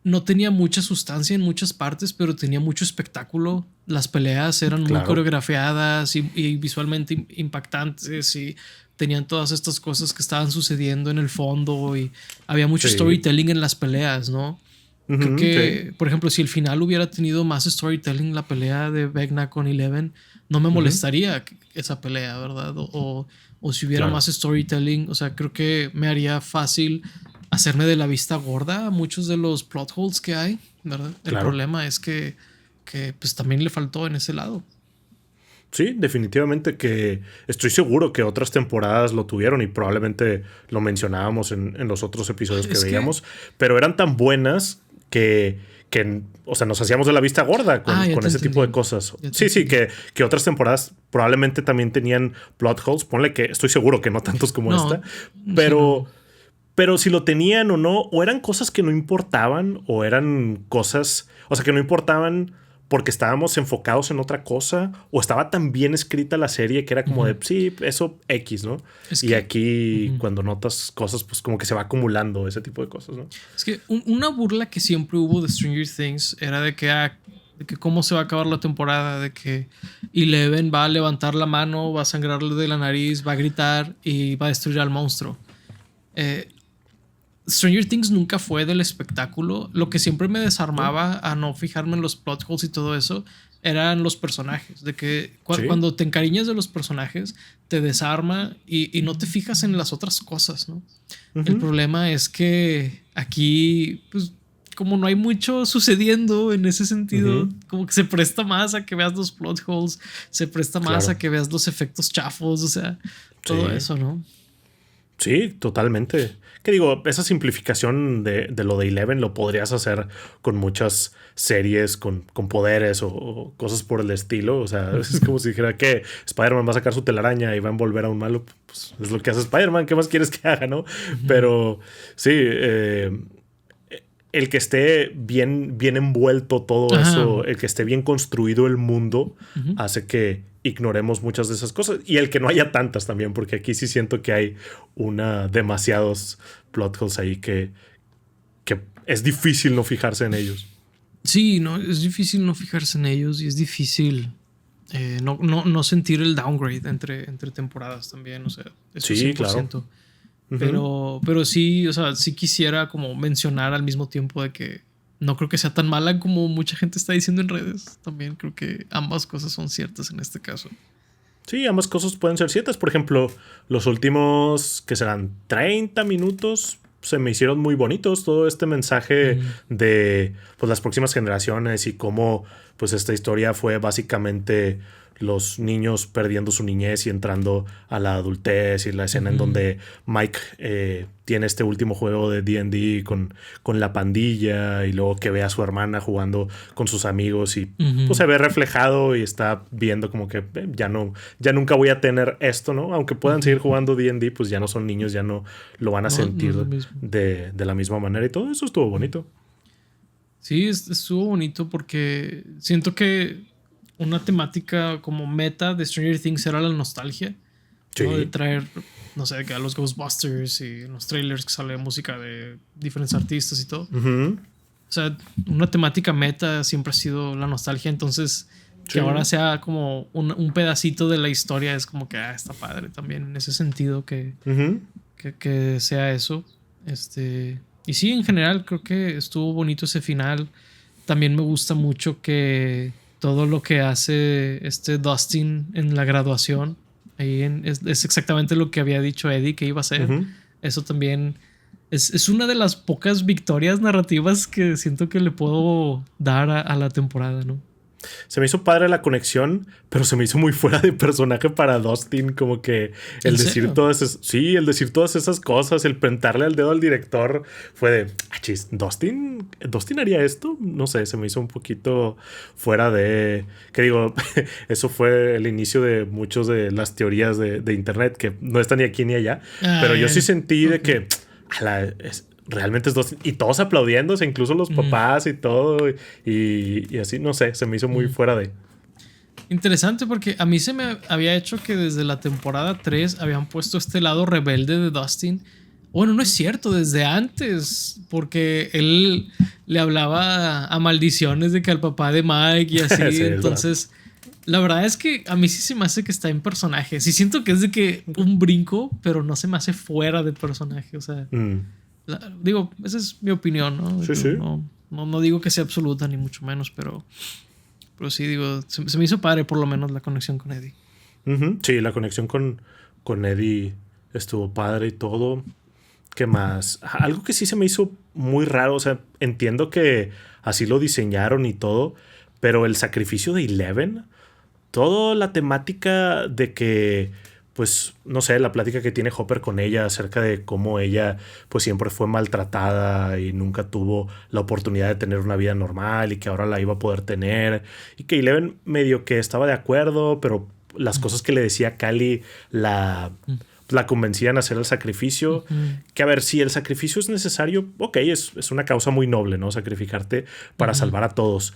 Speaker 1: no tenía mucha sustancia en muchas partes, pero tenía mucho espectáculo. Las peleas eran muy coreografiadas y visualmente impactantes y tenían todas estas cosas que estaban sucediendo en el fondo y había mucho storytelling en las peleas, ¿no? Creo que, por ejemplo, si el final hubiera tenido más storytelling, la pelea de Vecna con Eleven, no me molestaría esa pelea, ¿verdad? O si hubiera más storytelling, o sea, creo que me haría fácil hacerme de la vista gorda a muchos de los plot holes que hay, ¿verdad? El problema es que pues también le faltó en ese lado.
Speaker 2: Sí, definitivamente que estoy seguro que otras temporadas lo tuvieron y probablemente lo mencionábamos en los otros episodios que veíamos, pero eran tan buenas que, o sea, nos hacíamos de la vista gorda con ese tipo de cosas. Sí, que otras temporadas probablemente también tenían plot holes. Ponle que estoy seguro que no tantos como esta, pero si lo tenían o no, o eran cosas que no importaban, o eran cosas, o sea, que no importaban porque estábamos enfocados en otra cosa, o estaba tan bien escrita la serie que era como de, sí, eso X, ¿no? Y aquí cuando notas cosas, pues como que se va acumulando ese tipo de cosas, ¿no?
Speaker 1: Es que una burla que siempre hubo de Stranger Things era de que cómo se va a acabar la temporada, de que Eleven va a levantar la mano, va a sangrarle de la nariz, va a gritar y va a destruir al monstruo. Stranger Things nunca fue del espectáculo. Lo que siempre me desarmaba a no fijarme en los plot holes y todo eso eran los personajes. De que cuando te encariñas de los personajes, te desarma y no te fijas en las otras cosas, ¿no? El problema es que aquí, pues, como no hay mucho sucediendo en ese sentido, como que se presta más a que veas los plot holes, se presta más a que veas los efectos chafos, o sea, todo eso, ¿no?
Speaker 2: Sí, totalmente. Que digo, esa simplificación de lo de Eleven lo podrías hacer con muchas series con poderes o cosas por el estilo. O sea, es como si dijera que Spider-Man va a sacar su telaraña y va a envolver a un malo. Pues es lo que hace Spider-Man. ¿Qué más quieres que haga, no? Pero sí, el que esté bien envuelto todo eso, el que esté bien construido el mundo, hace que ignoremos muchas de esas cosas. Y el que no haya tantas también, porque aquí sí siento que hay demasiados plot holes ahí que es difícil no fijarse en ellos.
Speaker 1: Sí, no, es difícil no fijarse en ellos y es difícil no sentir el downgrade entre temporadas también. O sea, eso sí, 100%. Claro. Pero sí, o sea, sí quisiera como mencionar al mismo tiempo de que no creo que sea tan mala como mucha gente está diciendo en redes. También creo que ambas cosas son ciertas en este caso.
Speaker 2: Sí, ambas cosas pueden ser ciertas. Por ejemplo, los últimos, que serán 30 minutos, se me hicieron muy bonitos. Todo este mensaje de pues, las próximas generaciones y cómo pues, esta historia fue básicamente los niños perdiendo su niñez y entrando a la adultez, y la escena en donde Mike tiene este último juego de D&D con la pandilla, y luego que ve a su hermana jugando con sus amigos y pues se ve reflejado y está viendo como que ya nunca voy a tener esto, ¿no? Aunque puedan seguir jugando D&D, pues ya no son niños, ya no lo van a sentir de la misma manera, y todo eso estuvo bonito.
Speaker 1: Sí, estuvo bonito porque siento que una temática como meta de Stranger Things era la nostalgia.
Speaker 2: Sí.
Speaker 1: ¿No? De traer, no sé, que a los Ghostbusters y en los trailers que sale música de diferentes artistas y todo. O sea, una temática meta siempre ha sido la nostalgia. Entonces, que ahora sea como un pedacito de la historia es como que está padre también en ese sentido que sea eso. Y sí, en general creo que estuvo bonito ese final. También me gusta mucho que todo lo que hace Dustin en la graduación ahí es exactamente lo que había dicho Eddie que iba a hacer. Eso también es una de las pocas victorias narrativas que siento que le puedo dar a la temporada, ¿no?
Speaker 2: Se me hizo padre la conexión, pero se me hizo muy fuera de personaje para Dustin. Como que el decir todas esas cosas, el pentarle al dedo al director, fue de, chis, ¿Dustin haría esto? No sé, se me hizo un poquito fuera de... Que digo, eso fue el inicio de muchas de las teorías de internet, que no están ni aquí ni allá. Pero yo sí sentí de que... realmente es Dustin, y todos aplaudiéndose, incluso los papás y todo, y así, no sé, se me hizo muy fuera de...
Speaker 1: Interesante, porque a mí se me había hecho que desde la temporada 3 habían puesto este lado rebelde de Dustin. Bueno, no es cierto, desde antes, porque él le hablaba a maldiciones de que al papá de Mike y así. Sí, entonces, la verdad es que a mí sí se me hace que está en personaje. Sí siento que es de que un brinco, pero no se me hace fuera de personaje, o sea... digo, esa es mi opinión, ¿no?
Speaker 2: Sí, sí.
Speaker 1: No digo que sea absoluta, ni mucho menos, pero sí, digo, se me hizo padre por lo menos la conexión con Eddie.
Speaker 2: Sí, la conexión con Eddie estuvo padre y todo. ¿Qué más? Algo que sí se me hizo muy raro, o sea, entiendo que así lo diseñaron y todo, pero el sacrificio de Eleven, toda la temática de que... pues, no sé, la plática que tiene Hopper con ella acerca de cómo ella, pues, siempre fue maltratada y nunca tuvo la oportunidad de tener una vida normal y que ahora la iba a poder tener. Y que Eleven medio que estaba de acuerdo, pero las cosas que le decía Cally la convencían a hacer el sacrificio. Que a ver, si el sacrificio es necesario, ok, es una causa muy noble, ¿no? Sacrificarte para salvar a todos.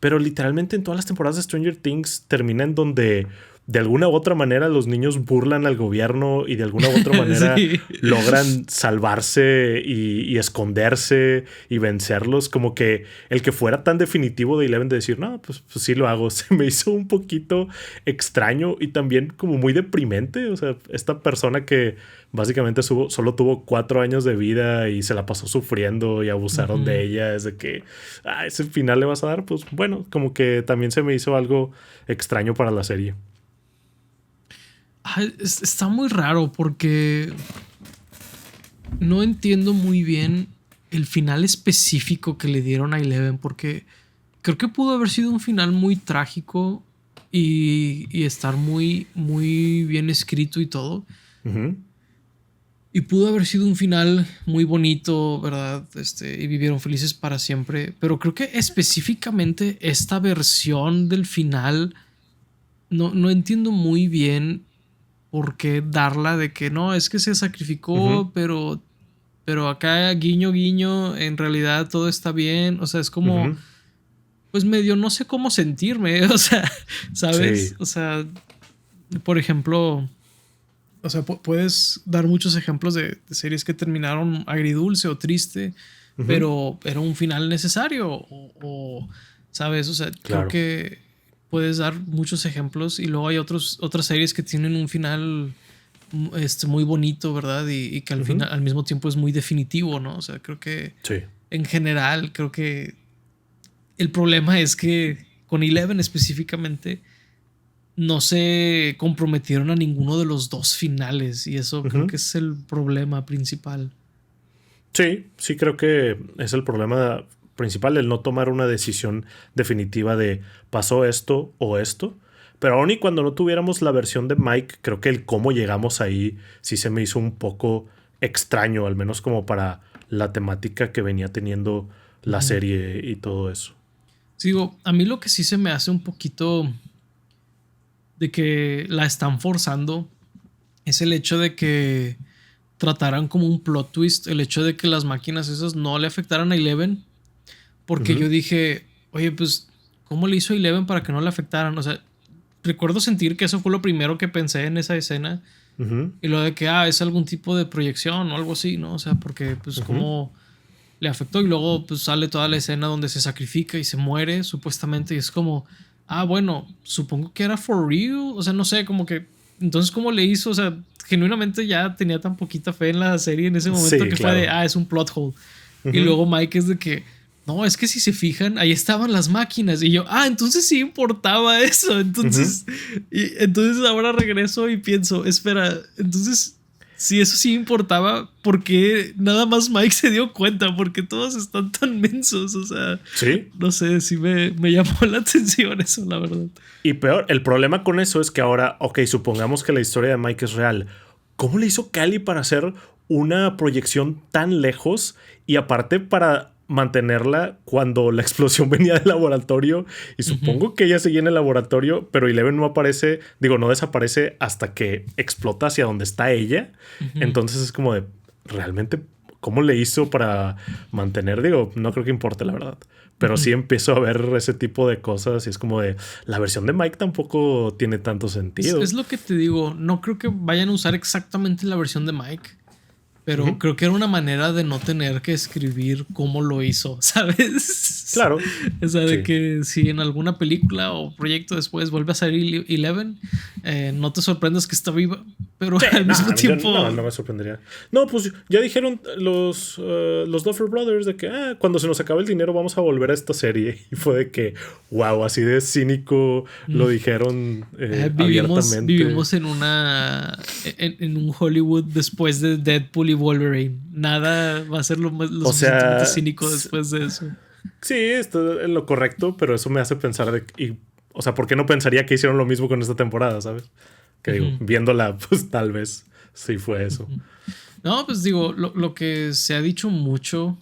Speaker 2: Pero literalmente en todas las temporadas de Stranger Things termina en donde... de alguna u otra manera los niños burlan al gobierno y de alguna u otra manera logran salvarse y esconderse y vencerlos. Como que el que fuera tan definitivo de Eleven de decir, no, pues sí lo hago, se me hizo un poquito extraño y también como muy deprimente. O sea, esta persona que básicamente solo tuvo 4 años de vida y se la pasó sufriendo y abusaron de ella, es de que ese final le vas a dar, pues bueno, como que también se me hizo algo extraño para la serie.
Speaker 1: Está muy raro porque no entiendo muy bien el final específico que le dieron a Eleven, porque creo que pudo haber sido un final muy trágico y estar muy, muy bien escrito y todo. Y pudo haber sido un final muy bonito, ¿verdad? Y vivieron felices para siempre. Pero creo que específicamente esta versión del final no entiendo muy bien por qué darla de que no, es que se sacrificó, pero acá guiño, guiño, en realidad todo está bien. O sea, es como, pues medio no sé cómo sentirme, o sea, ¿sabes? Sí. O sea, por ejemplo, o sea, puedes dar muchos ejemplos de series que terminaron agridulce o triste, pero era un final necesario o ¿sabes? O sea, claro. Creo que puedes dar muchos ejemplos y luego hay otras series que tienen un final muy bonito, ¿verdad? Y que al final, al mismo tiempo es muy definitivo, ¿no? O sea, creo que en general, creo que el problema es que con Eleven específicamente no se comprometieron a ninguno de los dos finales y eso creo que es el problema principal.
Speaker 2: Sí, creo que es el problema principal, el no tomar una decisión definitiva de pasó esto o esto. Pero aún y cuando no tuviéramos la versión de Mike, creo que el cómo llegamos ahí sí se me hizo un poco extraño, al menos como para la temática que venía teniendo la serie y todo eso.
Speaker 1: Sí, digo, a mí lo que sí se me hace un poquito de que la están forzando es el hecho de que trataran como un plot twist, el hecho de que las máquinas esas no le afectaran a Eleven, porque yo dije, oye, pues, ¿cómo le hizo Eleven para que no le afectaran? O sea, recuerdo sentir que eso fue lo primero que pensé en esa escena. Y lo de que, es algún tipo de proyección o algo así, ¿no? O sea, porque, pues, cómo le afectó. Y luego, pues, sale toda la escena donde se sacrifica y se muere, supuestamente. Y es como, bueno, supongo que era for real. O sea, no sé, como que. Entonces, ¿cómo le hizo? O sea, genuinamente ya tenía tan poquita fe en la serie en ese momento que fue de, es un plot hole. Y luego Mike es de que, no, es que si se fijan, ahí estaban las máquinas. Y yo, entonces sí importaba eso. Entonces, entonces ahora regreso y pienso, espera, entonces, si eso sí importaba, ¿por qué nada más Mike se dio cuenta? Porque todos están tan mensos. O sea, no sé, sí me llamó la atención eso, la verdad.
Speaker 2: Y peor, el problema con eso es que ahora, supongamos que la historia de Mike es real. ¿Cómo le hizo Cali para hacer una proyección tan lejos y aparte para mantenerla cuando la explosión venía del laboratorio? Y supongo que ella seguía en el laboratorio, pero Eleven no aparece, no desaparece hasta que explota hacia donde está ella. Entonces es como de, ¿realmente cómo le hizo para mantener? No creo que importe, la verdad. Pero sí empiezo a ver ese tipo de cosas y es como de, la versión de Mike tampoco tiene tanto sentido.
Speaker 1: Es lo que te digo, no creo que vayan a usar exactamente la versión de Mike. Pero creo que era una manera de no tener que escribir cómo lo hizo, ¿sabes?
Speaker 2: Claro.
Speaker 1: O sea, de que si en alguna película o proyecto después vuelve a salir Eleven, no te sorprendas que está viva, pero al mismo tiempo...
Speaker 2: No me sorprendería. No, pues ya dijeron los Duffer Brothers de que cuando se nos acabe el dinero vamos a volver a esta serie. Y fue de que, wow, así de cínico lo dijeron abiertamente.
Speaker 1: Vivimos en en un Hollywood después de Deadpool y Wolverine. Nada va a ser lo suficientemente cínico después de eso.
Speaker 2: Sí, esto es lo correcto, pero eso me hace pensar o sea, ¿por qué no pensaría que hicieron lo mismo con esta temporada, sabes? Que viéndola, pues tal vez sí fue eso.
Speaker 1: No, pues lo que se ha dicho mucho,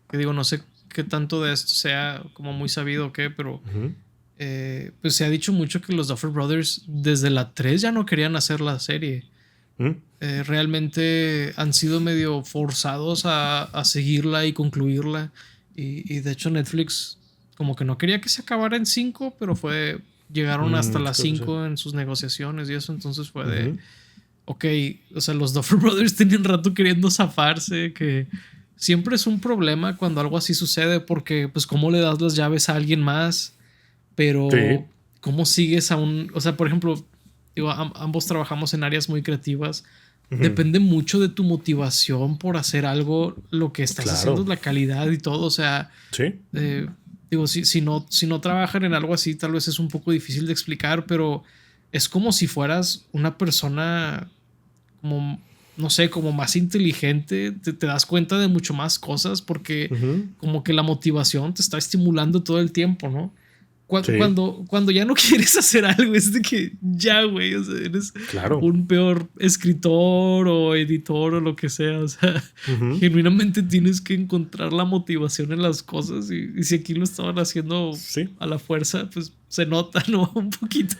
Speaker 1: que no sé qué tanto de esto sea como muy sabido o qué, pero pues se ha dicho mucho que los Duffer Brothers desde la 3 ya no querían hacer la serie. Realmente han sido medio forzados a seguirla y concluirla. Y de hecho Netflix como que no quería que se acabara en 5, pero llegaron hasta las 5 en sus negociaciones y eso. Entonces fue de, o sea, los Duffer Brothers tenían rato queriendo zafarse, que siempre es un problema cuando algo así sucede, porque pues cómo le das las llaves a alguien más, pero cómo sigues a o sea, por ejemplo, ambos trabajamos en áreas muy creativas. Depende mucho de tu motivación por hacer algo. Lo que estás haciendo es la calidad y todo. O sea, si no trabajan en algo así, tal vez es un poco difícil de explicar, pero es como si fueras una persona como, no sé, como más inteligente. Te das cuenta de mucho más cosas porque como que la motivación te está estimulando todo el tiempo, ¿no? Cuando ya no quieres hacer algo, es de que ya, güey, o sea, eres un peor escritor o editor o lo que sea. O sea, genuinamente tienes que encontrar la motivación en las cosas. Y si aquí lo estaban haciendo a la fuerza, pues se nota, ¿no? Un poquito.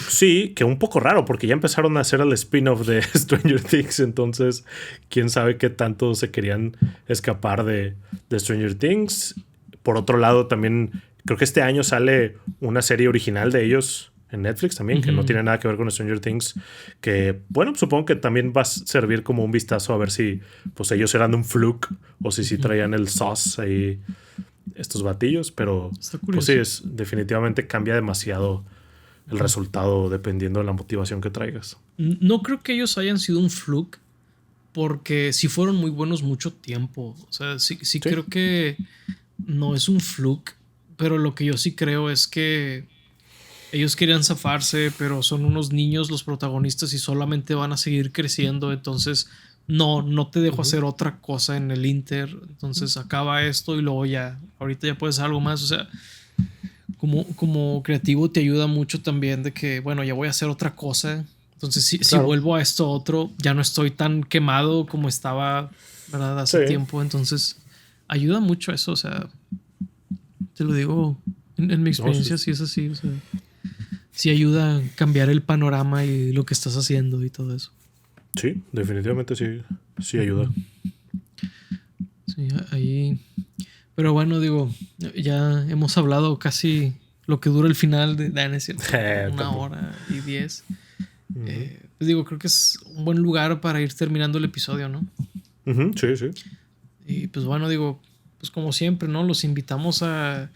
Speaker 2: Sí, que un poco raro, porque ya empezaron a hacer el spin-off de Stranger Things. Entonces, quién sabe qué tanto se querían escapar de Stranger Things. Por otro lado, también creo que este año sale una serie original de ellos en Netflix también, que no tiene nada que ver con Stranger Things, que, bueno, supongo que también va a servir como un vistazo a ver si pues ellos eran un fluke o si traían el sauce ahí estos batillos, pero pues sí, definitivamente cambia demasiado el resultado dependiendo de la motivación que traigas.
Speaker 1: No creo que ellos hayan sido un fluke, porque sí fueron muy buenos mucho tiempo. O sea, sí creo que no es un fluke. Pero lo que yo sí creo es que ellos querían zafarse, pero son unos niños los protagonistas y solamente van a seguir creciendo. Entonces, no te dejo hacer otra cosa en el Inter. Entonces, acaba esto y luego ahorita ya puedes hacer algo más. O sea, como creativo te ayuda mucho también de que, bueno, ya voy a hacer otra cosa. Entonces, si
Speaker 2: Claro.
Speaker 1: vuelvo a esto otro, ya no estoy tan quemado como estaba, ¿verdad? Hace
Speaker 2: Sí.
Speaker 1: tiempo. Entonces, ayuda mucho eso. O sea, te lo digo, en mi experiencia
Speaker 2: sí.
Speaker 1: sí es así. O sea, sí ayuda a cambiar el panorama y lo que estás haciendo y todo eso.
Speaker 2: Sí, definitivamente sí, sí ayuda.
Speaker 1: Sí, ahí. Pero bueno, digo, ya hemos hablado casi lo que dura el final de Dan, es cierto, una
Speaker 2: Tampoco.
Speaker 1: hora y 10.
Speaker 2: Ujú.
Speaker 1: Pues digo, creo que es un buen lugar para ir terminando el episodio, ¿no?
Speaker 2: Ujú, sí, sí.
Speaker 1: Y pues bueno, digo, pues como siempre, ¿no? Los invitamos a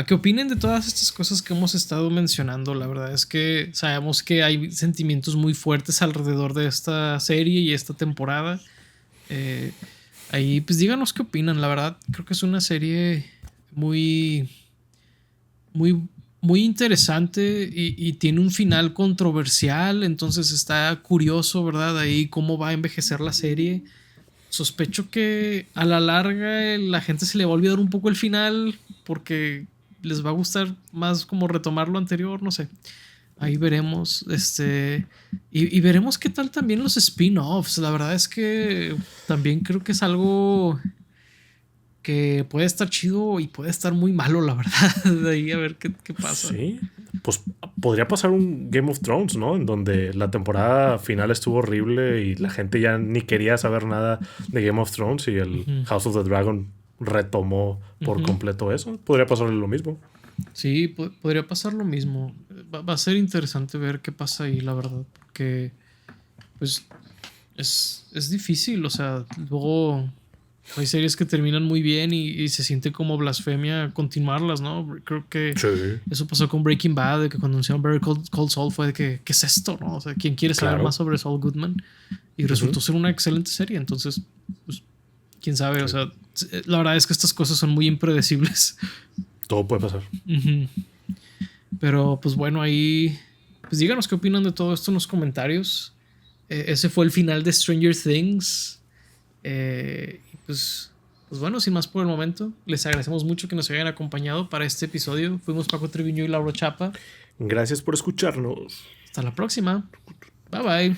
Speaker 1: que opinen de todas estas cosas que hemos estado mencionando. La verdad es que sabemos que hay sentimientos muy fuertes alrededor de esta serie y esta temporada. Eh, Ahí, pues díganos qué opinan. La verdad, creo que es una serie muy, muy, muy interesante y tiene un final controversial. Entonces está curioso, ¿verdad? Ahí cómo va a envejecer la serie. Sospecho que a la larga la gente se le va a olvidar un poco el final porque les va a gustar más como retomar lo anterior, no sé. Ahí veremos, y veremos qué tal también los spin-offs. La verdad es que también creo que es algo que puede estar chido y puede estar muy malo, la verdad. De ahí a ver qué pasa.
Speaker 2: Sí, pues podría pasar un Game of Thrones, ¿no? En donde la temporada final estuvo horrible y la gente ya ni quería saber nada de Game of Thrones y el
Speaker 1: Ujú,
Speaker 2: House of the Dragon retomó por
Speaker 1: ujú.
Speaker 2: completo eso. Podría pasarle lo mismo.
Speaker 1: Sí, podría pasar lo mismo. Va a ser interesante ver qué pasa ahí, la verdad. Porque, pues, es difícil. O sea, luego hay series que terminan muy bien y se siente como blasfemia continuarlas, ¿no? Creo que
Speaker 2: Sí,
Speaker 1: eso pasó con Breaking Bad, de que cuando anunciaron Better Call Saul fue de que, ¿qué es esto, no? O sea, ¿quién quiere saber más
Speaker 2: claro.
Speaker 1: sobre Saul Goodman? Y
Speaker 2: Ujú,
Speaker 1: resultó ser una excelente serie. Entonces, pues, quién sabe. O
Speaker 2: sí.
Speaker 1: sea, la verdad es que estas cosas son muy impredecibles.
Speaker 2: Todo puede pasar.
Speaker 1: Ujú. Pero pues bueno, ahí pues díganos qué opinan de todo esto en los comentarios. Ese fue el final de Stranger Things. Pues bueno, sin más por el momento, les agradecemos mucho que nos hayan acompañado para este episodio. Fuimos Paco Treviño y Laura Chapa.
Speaker 2: Gracias por escucharnos.
Speaker 1: Hasta la próxima. Bye bye.